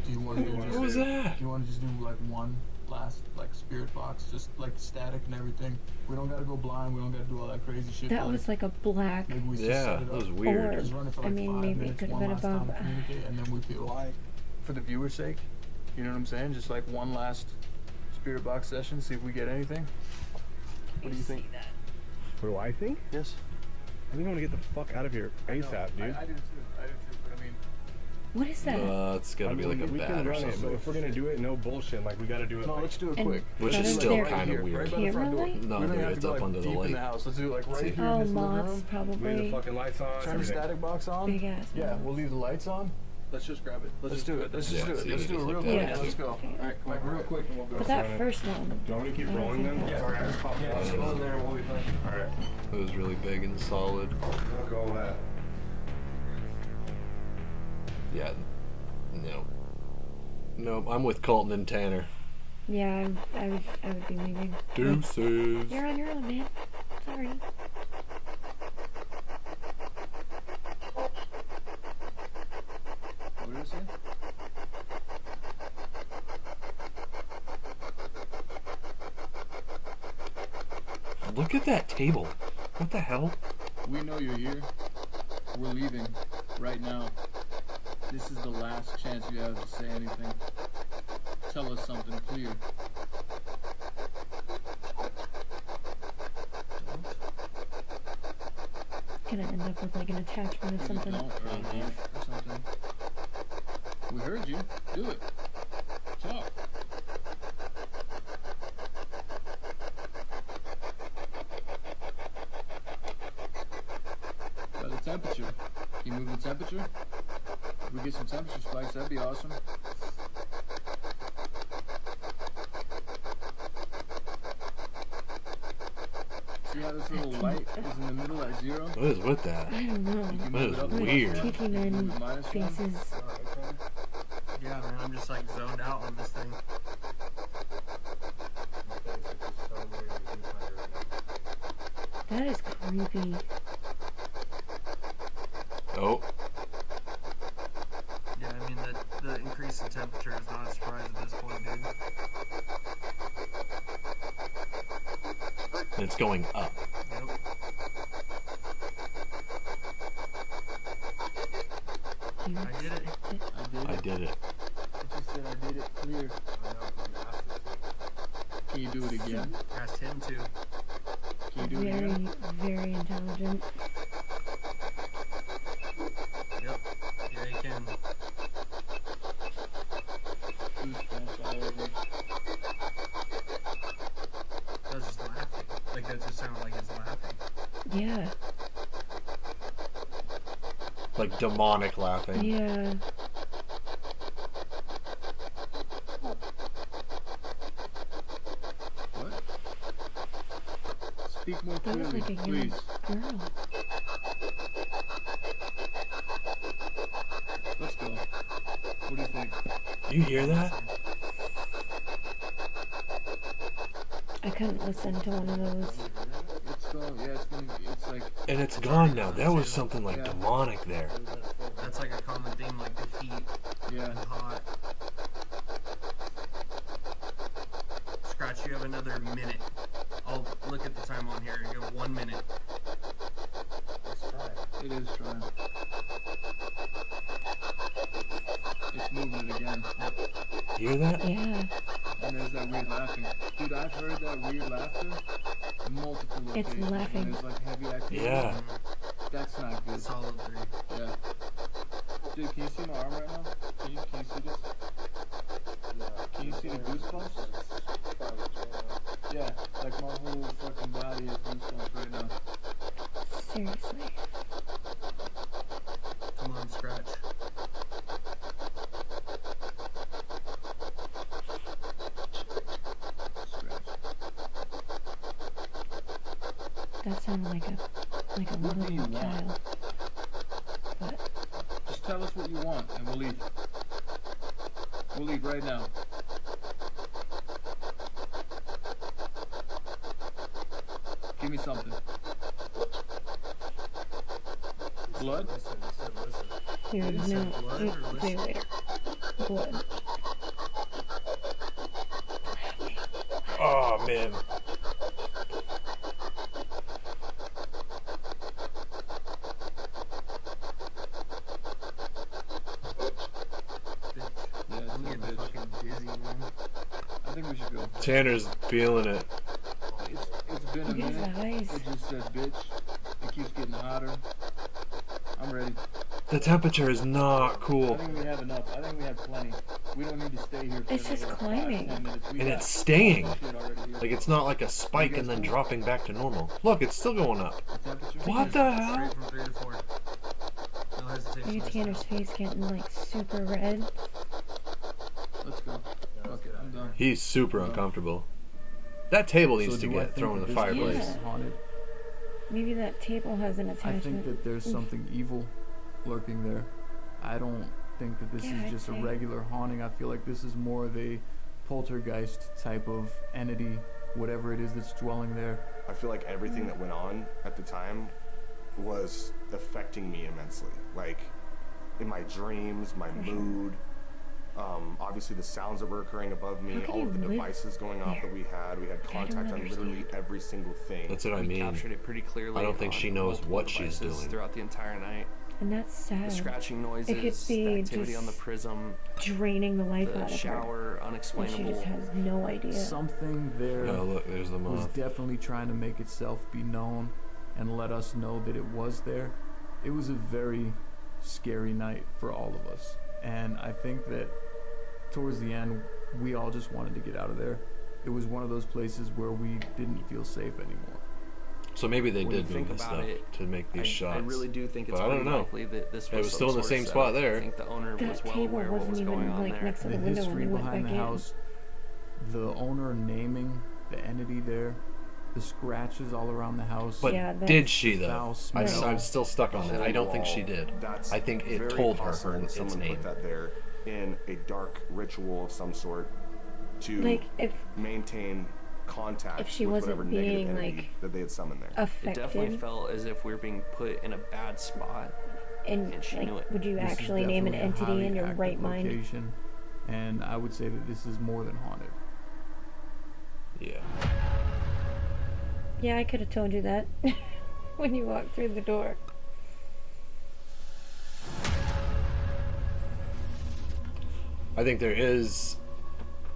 Speaker 5: Do you want to do
Speaker 1: What was that?
Speaker 5: Do you want to just do like one last like spirit box, just like static and everything? We don't gotta go blind. We don't gotta do all that crazy shit.
Speaker 2: That
Speaker 5: like,
Speaker 2: was like a black
Speaker 5: maybe we just
Speaker 1: Yeah,
Speaker 5: set it
Speaker 1: that
Speaker 5: up.
Speaker 1: was weird.
Speaker 5: Just run it for
Speaker 2: I
Speaker 5: like
Speaker 2: mean,
Speaker 5: 5
Speaker 2: maybe it
Speaker 5: minutes,
Speaker 2: could have
Speaker 5: one
Speaker 2: been
Speaker 5: last time,
Speaker 2: above.
Speaker 5: communicate, and then we feel like for the viewer's sake. You know what I'm saying? Just like one last spirit box session. See if we get anything. What do you think?
Speaker 8: What do I think?
Speaker 5: Yes.
Speaker 8: I think I want to get the fuck out of here ASAP, dude.
Speaker 5: I do too. I do too. But I mean,
Speaker 2: What is that?
Speaker 1: It's gotta be like a
Speaker 8: we
Speaker 1: bat
Speaker 8: can
Speaker 1: or
Speaker 8: run it, but
Speaker 1: something.
Speaker 8: if we're gonna do it, no bullshit. Like we gotta do it.
Speaker 5: no,
Speaker 8: like,
Speaker 5: let's do it
Speaker 2: And
Speaker 5: quick.
Speaker 1: Which
Speaker 2: front
Speaker 1: is
Speaker 2: of
Speaker 1: still
Speaker 2: their
Speaker 1: kind of
Speaker 5: Right
Speaker 1: weird.
Speaker 5: by the front
Speaker 2: camera
Speaker 5: door.
Speaker 2: light?
Speaker 1: No,
Speaker 5: We don't
Speaker 1: dude,
Speaker 5: have
Speaker 1: it's
Speaker 5: to go,
Speaker 1: up
Speaker 5: like,
Speaker 1: under the
Speaker 5: deep in
Speaker 1: light.
Speaker 5: the house. Let's do it like right here in
Speaker 2: Oh,
Speaker 5: this living
Speaker 2: moths,
Speaker 5: room.
Speaker 8: leave the
Speaker 2: probably.
Speaker 8: fucking lights on.
Speaker 5: Turn the
Speaker 8: everything.
Speaker 5: static box on.
Speaker 2: Big ass
Speaker 5: Yeah,
Speaker 2: moths.
Speaker 5: we'll leave the lights on.
Speaker 4: Let's just grab it.
Speaker 5: Let's do it. Let's just
Speaker 1: Yeah,
Speaker 5: do it.
Speaker 1: so you
Speaker 5: Let's
Speaker 1: can
Speaker 5: do it
Speaker 1: just
Speaker 5: real
Speaker 1: look
Speaker 5: quick.
Speaker 1: at
Speaker 2: it.
Speaker 5: Yeah, let's go.
Speaker 4: All right, come on, real quick, and we'll go.
Speaker 2: But that first one.
Speaker 8: Do you want me to keep
Speaker 2: I don't
Speaker 8: rolling
Speaker 2: think
Speaker 8: them?
Speaker 2: that-
Speaker 8: Sorry, I just popped
Speaker 4: Yeah,
Speaker 8: one.
Speaker 4: just go in there and we'll be fine.
Speaker 8: Alright,
Speaker 1: It was really big and solid.
Speaker 8: I'll go with that.
Speaker 1: Yeah. No. Nope, I'm with Colton and Tanner.
Speaker 2: Yeah, I would be leaving.
Speaker 1: Deuces.
Speaker 2: You're on your own, man. Sorry.
Speaker 5: What did it say?
Speaker 1: Look at that table. What the hell?
Speaker 5: We know you're here. We're leaving right now. This is the last chance you have to say anything. Tell us something clear.
Speaker 2: Gonna end up with like an attachment or something.
Speaker 5: Don't, or a leaf or something. We heard you. Do it. Talk. By the temperature. Can you move the temperature? If we get some temperature spikes, that'd be awesome. See how this little light is in the middle at 0?
Speaker 1: What is with that?
Speaker 2: I don't know.
Speaker 5: You can
Speaker 1: That
Speaker 5: move
Speaker 1: is
Speaker 5: it up
Speaker 1: weird.
Speaker 5: plus one.
Speaker 2: Tiki
Speaker 5: You can
Speaker 2: men
Speaker 5: move it minus one.
Speaker 2: faces.
Speaker 3: Yeah, man, I'm just like zoned out on this thing.
Speaker 2: That is creepy.
Speaker 1: Oh,
Speaker 3: Yeah, I mean, the increase in temperature is not a surprise at this point, dude.
Speaker 1: And it's going up.
Speaker 9: I did it.
Speaker 1: I did it.
Speaker 5: It just said I did it clear. Can you do it again?
Speaker 9: Asked him to.
Speaker 5: Can you do it
Speaker 2: Very,
Speaker 5: again?
Speaker 2: very intelligent.
Speaker 9: Yep. Yeah, he can.
Speaker 5: Goosebumps all over.
Speaker 9: That was just laughing. Like, that just sounded like it's laughing.
Speaker 2: Yeah.
Speaker 1: Like demonic laughing.
Speaker 2: Yeah.
Speaker 5: What? Speak more
Speaker 2: That was
Speaker 5: clearly,
Speaker 2: like a young
Speaker 5: please.
Speaker 2: girl.
Speaker 5: Let's go. What do you think?
Speaker 1: You hear that?
Speaker 2: I couldn't listen to one of those.
Speaker 5: Let's go. Yeah, it's like.
Speaker 1: And it's gone now. There was something like
Speaker 5: Yeah.
Speaker 1: demonic there.
Speaker 9: That's like a common theme, like the heat
Speaker 5: Yeah.
Speaker 9: and hot. Scratch, you have another minute. I'll look at the time on here. You have 1 minute.
Speaker 5: It is trying. It's moving it again.
Speaker 1: Hear that?
Speaker 2: Yeah.
Speaker 5: And there's that weird laughing. Dude, I've heard that weird laughter multiple
Speaker 2: It's
Speaker 5: occasions.
Speaker 2: laughing.
Speaker 5: When there's like heavy activity.
Speaker 1: Yeah.
Speaker 5: That's not good.
Speaker 9: Solid 3.
Speaker 5: Yeah. Dude, can you see my arm right now? Can you see this? Can you see the goosebumps? Yeah, like my whole fucking body is goosebumps right now.
Speaker 2: Seriously.
Speaker 9: Come on, Scratch.
Speaker 5: Scratch.
Speaker 2: That sounded like a
Speaker 5: What do you
Speaker 2: little
Speaker 5: want?
Speaker 2: child. But
Speaker 5: Just tell us what you want and we'll leave. We'll leave right now. Give me something. Blood?
Speaker 2: here,
Speaker 9: Is
Speaker 2: no,
Speaker 9: it blood
Speaker 2: wait,
Speaker 9: or
Speaker 2: wait, later. Blood.
Speaker 1: Oh man.
Speaker 5: Yeah, it's
Speaker 9: I'm
Speaker 5: a
Speaker 9: getting
Speaker 5: bitch.
Speaker 9: fucking dizzy, man.
Speaker 5: I think we should go.
Speaker 1: Tanner's feeling it.
Speaker 5: It's been a
Speaker 2: Look at his
Speaker 5: minute.
Speaker 2: eyes.
Speaker 5: It just said bitch. It keeps getting hotter. I'm ready.
Speaker 1: The temperature is not
Speaker 5: I
Speaker 1: cool.
Speaker 5: think we have enough. I think we have plenty. We don't need to stay here for
Speaker 2: It's just
Speaker 5: another
Speaker 2: climbing.
Speaker 5: 5-10 minutes. We
Speaker 1: And
Speaker 5: got
Speaker 1: it's staying.
Speaker 5: shit already here.
Speaker 1: Like it's not like a spike and then dropping back to normal. Look, it's still going up.
Speaker 5: The temperature?
Speaker 1: What the hell?
Speaker 9: Straight from 3 to 4. No hesitation.
Speaker 2: Look at Tanner's face getting like super red.
Speaker 5: Let's go. Fuck it, I'm done.
Speaker 1: He's super uncomfortable. That table needs
Speaker 5: So
Speaker 1: to
Speaker 5: do I
Speaker 1: get
Speaker 5: think
Speaker 1: thrown in
Speaker 5: that
Speaker 1: the
Speaker 5: this place
Speaker 1: fireplace.
Speaker 5: is haunted?
Speaker 2: Maybe that table has an
Speaker 5: I
Speaker 2: attachment.
Speaker 5: think that there's
Speaker 2: Oof.
Speaker 5: something evil lurking there. I don't think that this
Speaker 2: Yeah,
Speaker 5: is
Speaker 2: I'd
Speaker 5: just a
Speaker 2: say.
Speaker 5: regular haunting. I feel like this is more of a poltergeist type of entity, whatever it is that's dwelling there.
Speaker 7: I feel like everything that went on at the time was affecting me immensely. Like in my dreams, my mood. Obviously, the sounds that were occurring above me,
Speaker 2: How could
Speaker 7: all of the
Speaker 2: you live
Speaker 7: devices going off that we had. We had contact on literally every single thing.
Speaker 1: That's what I
Speaker 6: We
Speaker 1: mean.
Speaker 6: captured it pretty clearly.
Speaker 1: I don't think
Speaker 6: on
Speaker 1: she knows
Speaker 6: multiple
Speaker 1: what she's
Speaker 6: devices
Speaker 1: doing.
Speaker 6: throughout the entire night.
Speaker 2: And that's sad.
Speaker 6: The scratching noises,
Speaker 2: It could
Speaker 6: the
Speaker 2: be
Speaker 6: activity on the
Speaker 2: just
Speaker 6: prism,
Speaker 2: draining the life
Speaker 6: the
Speaker 2: out of her.
Speaker 6: shower,
Speaker 2: And she
Speaker 6: unexplainable.
Speaker 2: just has no idea.
Speaker 5: Something there
Speaker 1: Oh look, there's the
Speaker 5: was
Speaker 1: moth.
Speaker 5: definitely trying to make itself be known and let us know that it was there. It was a very scary night for all of us. And I think that towards the end, we all just wanted to get out of there. It was one of those places where we didn't feel safe anymore.
Speaker 1: So maybe they
Speaker 6: When you
Speaker 1: did
Speaker 6: think
Speaker 1: move this
Speaker 6: about
Speaker 1: stuff
Speaker 6: it,
Speaker 1: to make these shots.
Speaker 6: I really do think it's
Speaker 1: But I don't
Speaker 6: pretty
Speaker 1: know.
Speaker 6: likely that this
Speaker 1: It
Speaker 6: was
Speaker 1: was
Speaker 6: some
Speaker 1: still in the
Speaker 6: sort
Speaker 1: same
Speaker 6: of
Speaker 1: spot
Speaker 6: setup.
Speaker 1: there.
Speaker 6: I think the owner
Speaker 2: That
Speaker 6: was well
Speaker 2: table
Speaker 6: aware what was
Speaker 2: wasn't
Speaker 6: going
Speaker 2: even
Speaker 6: on
Speaker 2: like
Speaker 6: there.
Speaker 2: next to the
Speaker 5: The
Speaker 2: window when
Speaker 5: history
Speaker 2: we went
Speaker 5: behind
Speaker 2: back
Speaker 5: the
Speaker 2: in.
Speaker 5: house, the owner naming the entity there, the scratches all around the house.
Speaker 1: But
Speaker 2: Yeah,
Speaker 1: did
Speaker 2: that's-
Speaker 1: she though?
Speaker 5: Foul smell.
Speaker 1: I'm still stuck on that. I don't think she did.
Speaker 7: That's
Speaker 1: I think it
Speaker 7: very
Speaker 1: told her
Speaker 7: possible
Speaker 1: its
Speaker 7: someone
Speaker 1: name.
Speaker 7: put that there in a dark ritual of some sort to
Speaker 2: Like if
Speaker 7: maintain contact
Speaker 2: if she
Speaker 7: with
Speaker 2: wasn't
Speaker 7: whatever negative
Speaker 2: being,
Speaker 7: energy
Speaker 2: like,
Speaker 7: that they had summoned there.
Speaker 6: It definitely
Speaker 2: affected
Speaker 6: felt as if we were being put in a bad spot.
Speaker 2: and
Speaker 6: and she knew
Speaker 2: like
Speaker 6: it.
Speaker 2: would you
Speaker 5: This is
Speaker 2: actually name an
Speaker 5: definitely a
Speaker 2: entity
Speaker 5: highly
Speaker 2: in your
Speaker 5: active
Speaker 2: right mind?
Speaker 5: location, and I would say that this is more than haunted.
Speaker 1: Yeah.
Speaker 2: Yeah, I could have told you that when you walked through the door.
Speaker 1: I think there is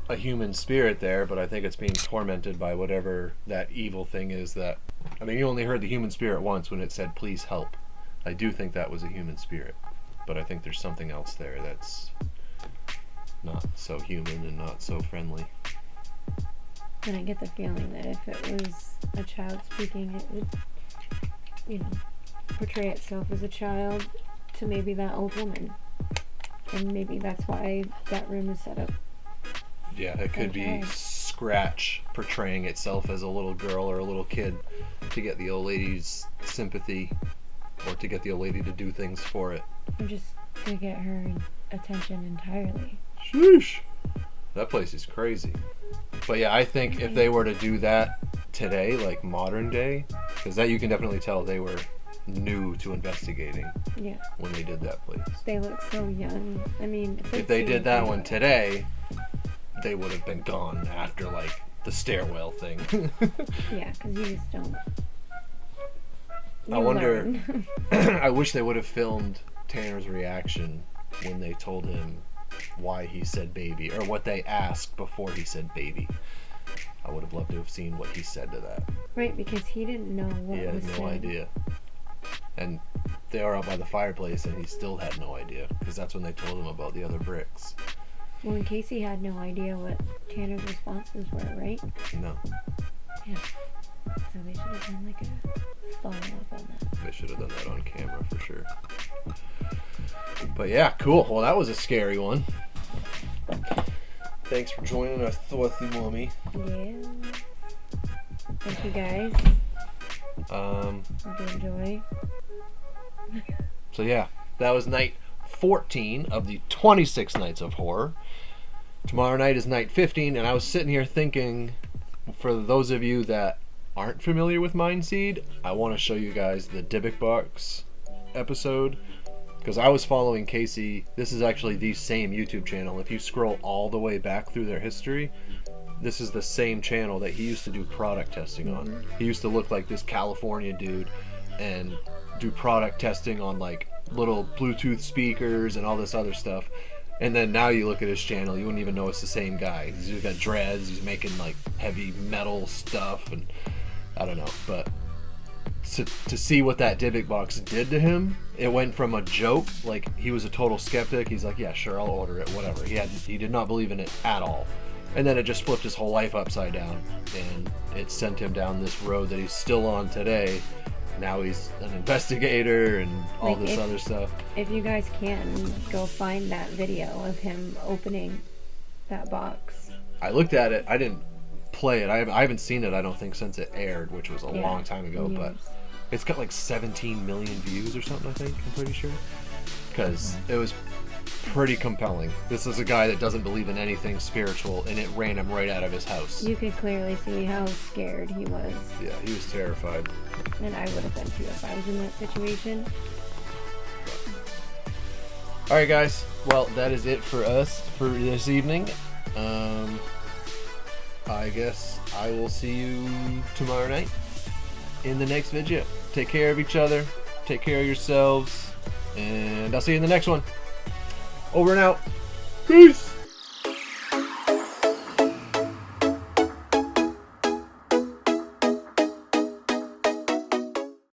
Speaker 1: a human spirit there, but I think it's being tormented by whatever that evil thing is that... I mean, you only heard the human spirit once when it said, please help. I do think that was a human spirit, but I think there's something else there that's not so human and not so friendly.
Speaker 2: And I get the feeling that if it was a child speaking, it would, you know, portray itself as a child to maybe that old woman. And maybe that's why that room is set up.
Speaker 1: Yeah, it could be Scratch portraying itself as a little girl or a little kid to get the old lady's sympathy, or to get the old lady to do things for it.
Speaker 2: Or just to get her attention entirely.
Speaker 1: Sheesh. That place is crazy. But yeah, I think if they were to do that today, like modern day, because that you can definitely tell they were new to investigating.
Speaker 2: Yeah.
Speaker 1: When they did that place.
Speaker 2: They look so young. I mean,
Speaker 1: if they did that one today, they would have been gone after like the stairwell thing.
Speaker 2: Yeah, because you just don't.
Speaker 1: I wonder. I wish they would have filmed Tanner's reaction when they told him why he said baby, or what they asked before he said baby. I would have loved to have seen what he said to that.
Speaker 2: Right, because he didn't know what
Speaker 1: he
Speaker 2: was
Speaker 1: had no
Speaker 2: said.
Speaker 1: idea. And they were out by the fireplace, and he still had no idea, because that's when they told him about the other bricks.
Speaker 2: Well, and Casey had no idea what Tanner's responses were, right?
Speaker 1: No.
Speaker 2: Yeah. So they should have done like a follow-up on that.
Speaker 1: They should have done that on camera for sure. But yeah, cool. Well, that was a scary one. Thanks for joining us, SauceyMom.
Speaker 2: Yeah. Thank you guys. Hope you enjoy.
Speaker 1: So yeah, that was night 14 of the 26 nights of horror. Tomorrow night is night 15, and I was sitting here thinking, for those of you that aren't familiar with MindSeed, I want to show you guys the Dybbuk box episode, because I was following Casey. This is actually the same YouTube channel. If you scroll all the way back through their history, this is the same channel that he used to do product testing on. He used to look like this California dude and do product testing on like little Bluetooth speakers and all this other stuff. And then now you look at his channel, you wouldn't even know it's the same guy. He's got dreads, he's making like heavy metal stuff, and I don't know. But to see what that Dybbuk box did to him, it went from a joke, like he was a total skeptic. He's like, yeah, sure, I'll order it, whatever. He did not believe in it at all. And then it just flipped his whole life upside down, and it sent him down this road that he's still on today. Now he's an investigator and all like this other stuff.
Speaker 2: If you guys can, go find that video of him opening that box.
Speaker 1: I looked at it. I didn't play it. I haven't seen it, I don't think, since it aired, which was a long time ago. Years. But it's got like 17 million views or something, I think. I'm pretty sure. Because it was pretty compelling. This is a guy that doesn't believe in anything spiritual, and it ran him right out of his house.
Speaker 2: You could clearly see how scared he was.
Speaker 1: Yeah, he was terrified.
Speaker 2: And I would have been too if I was in that situation.
Speaker 1: Alright guys, well that is it for us for this evening. I guess I will see you tomorrow night in the next video. Take care of each other, take care of yourselves, and I'll see you in the next one. Over and out. Peace!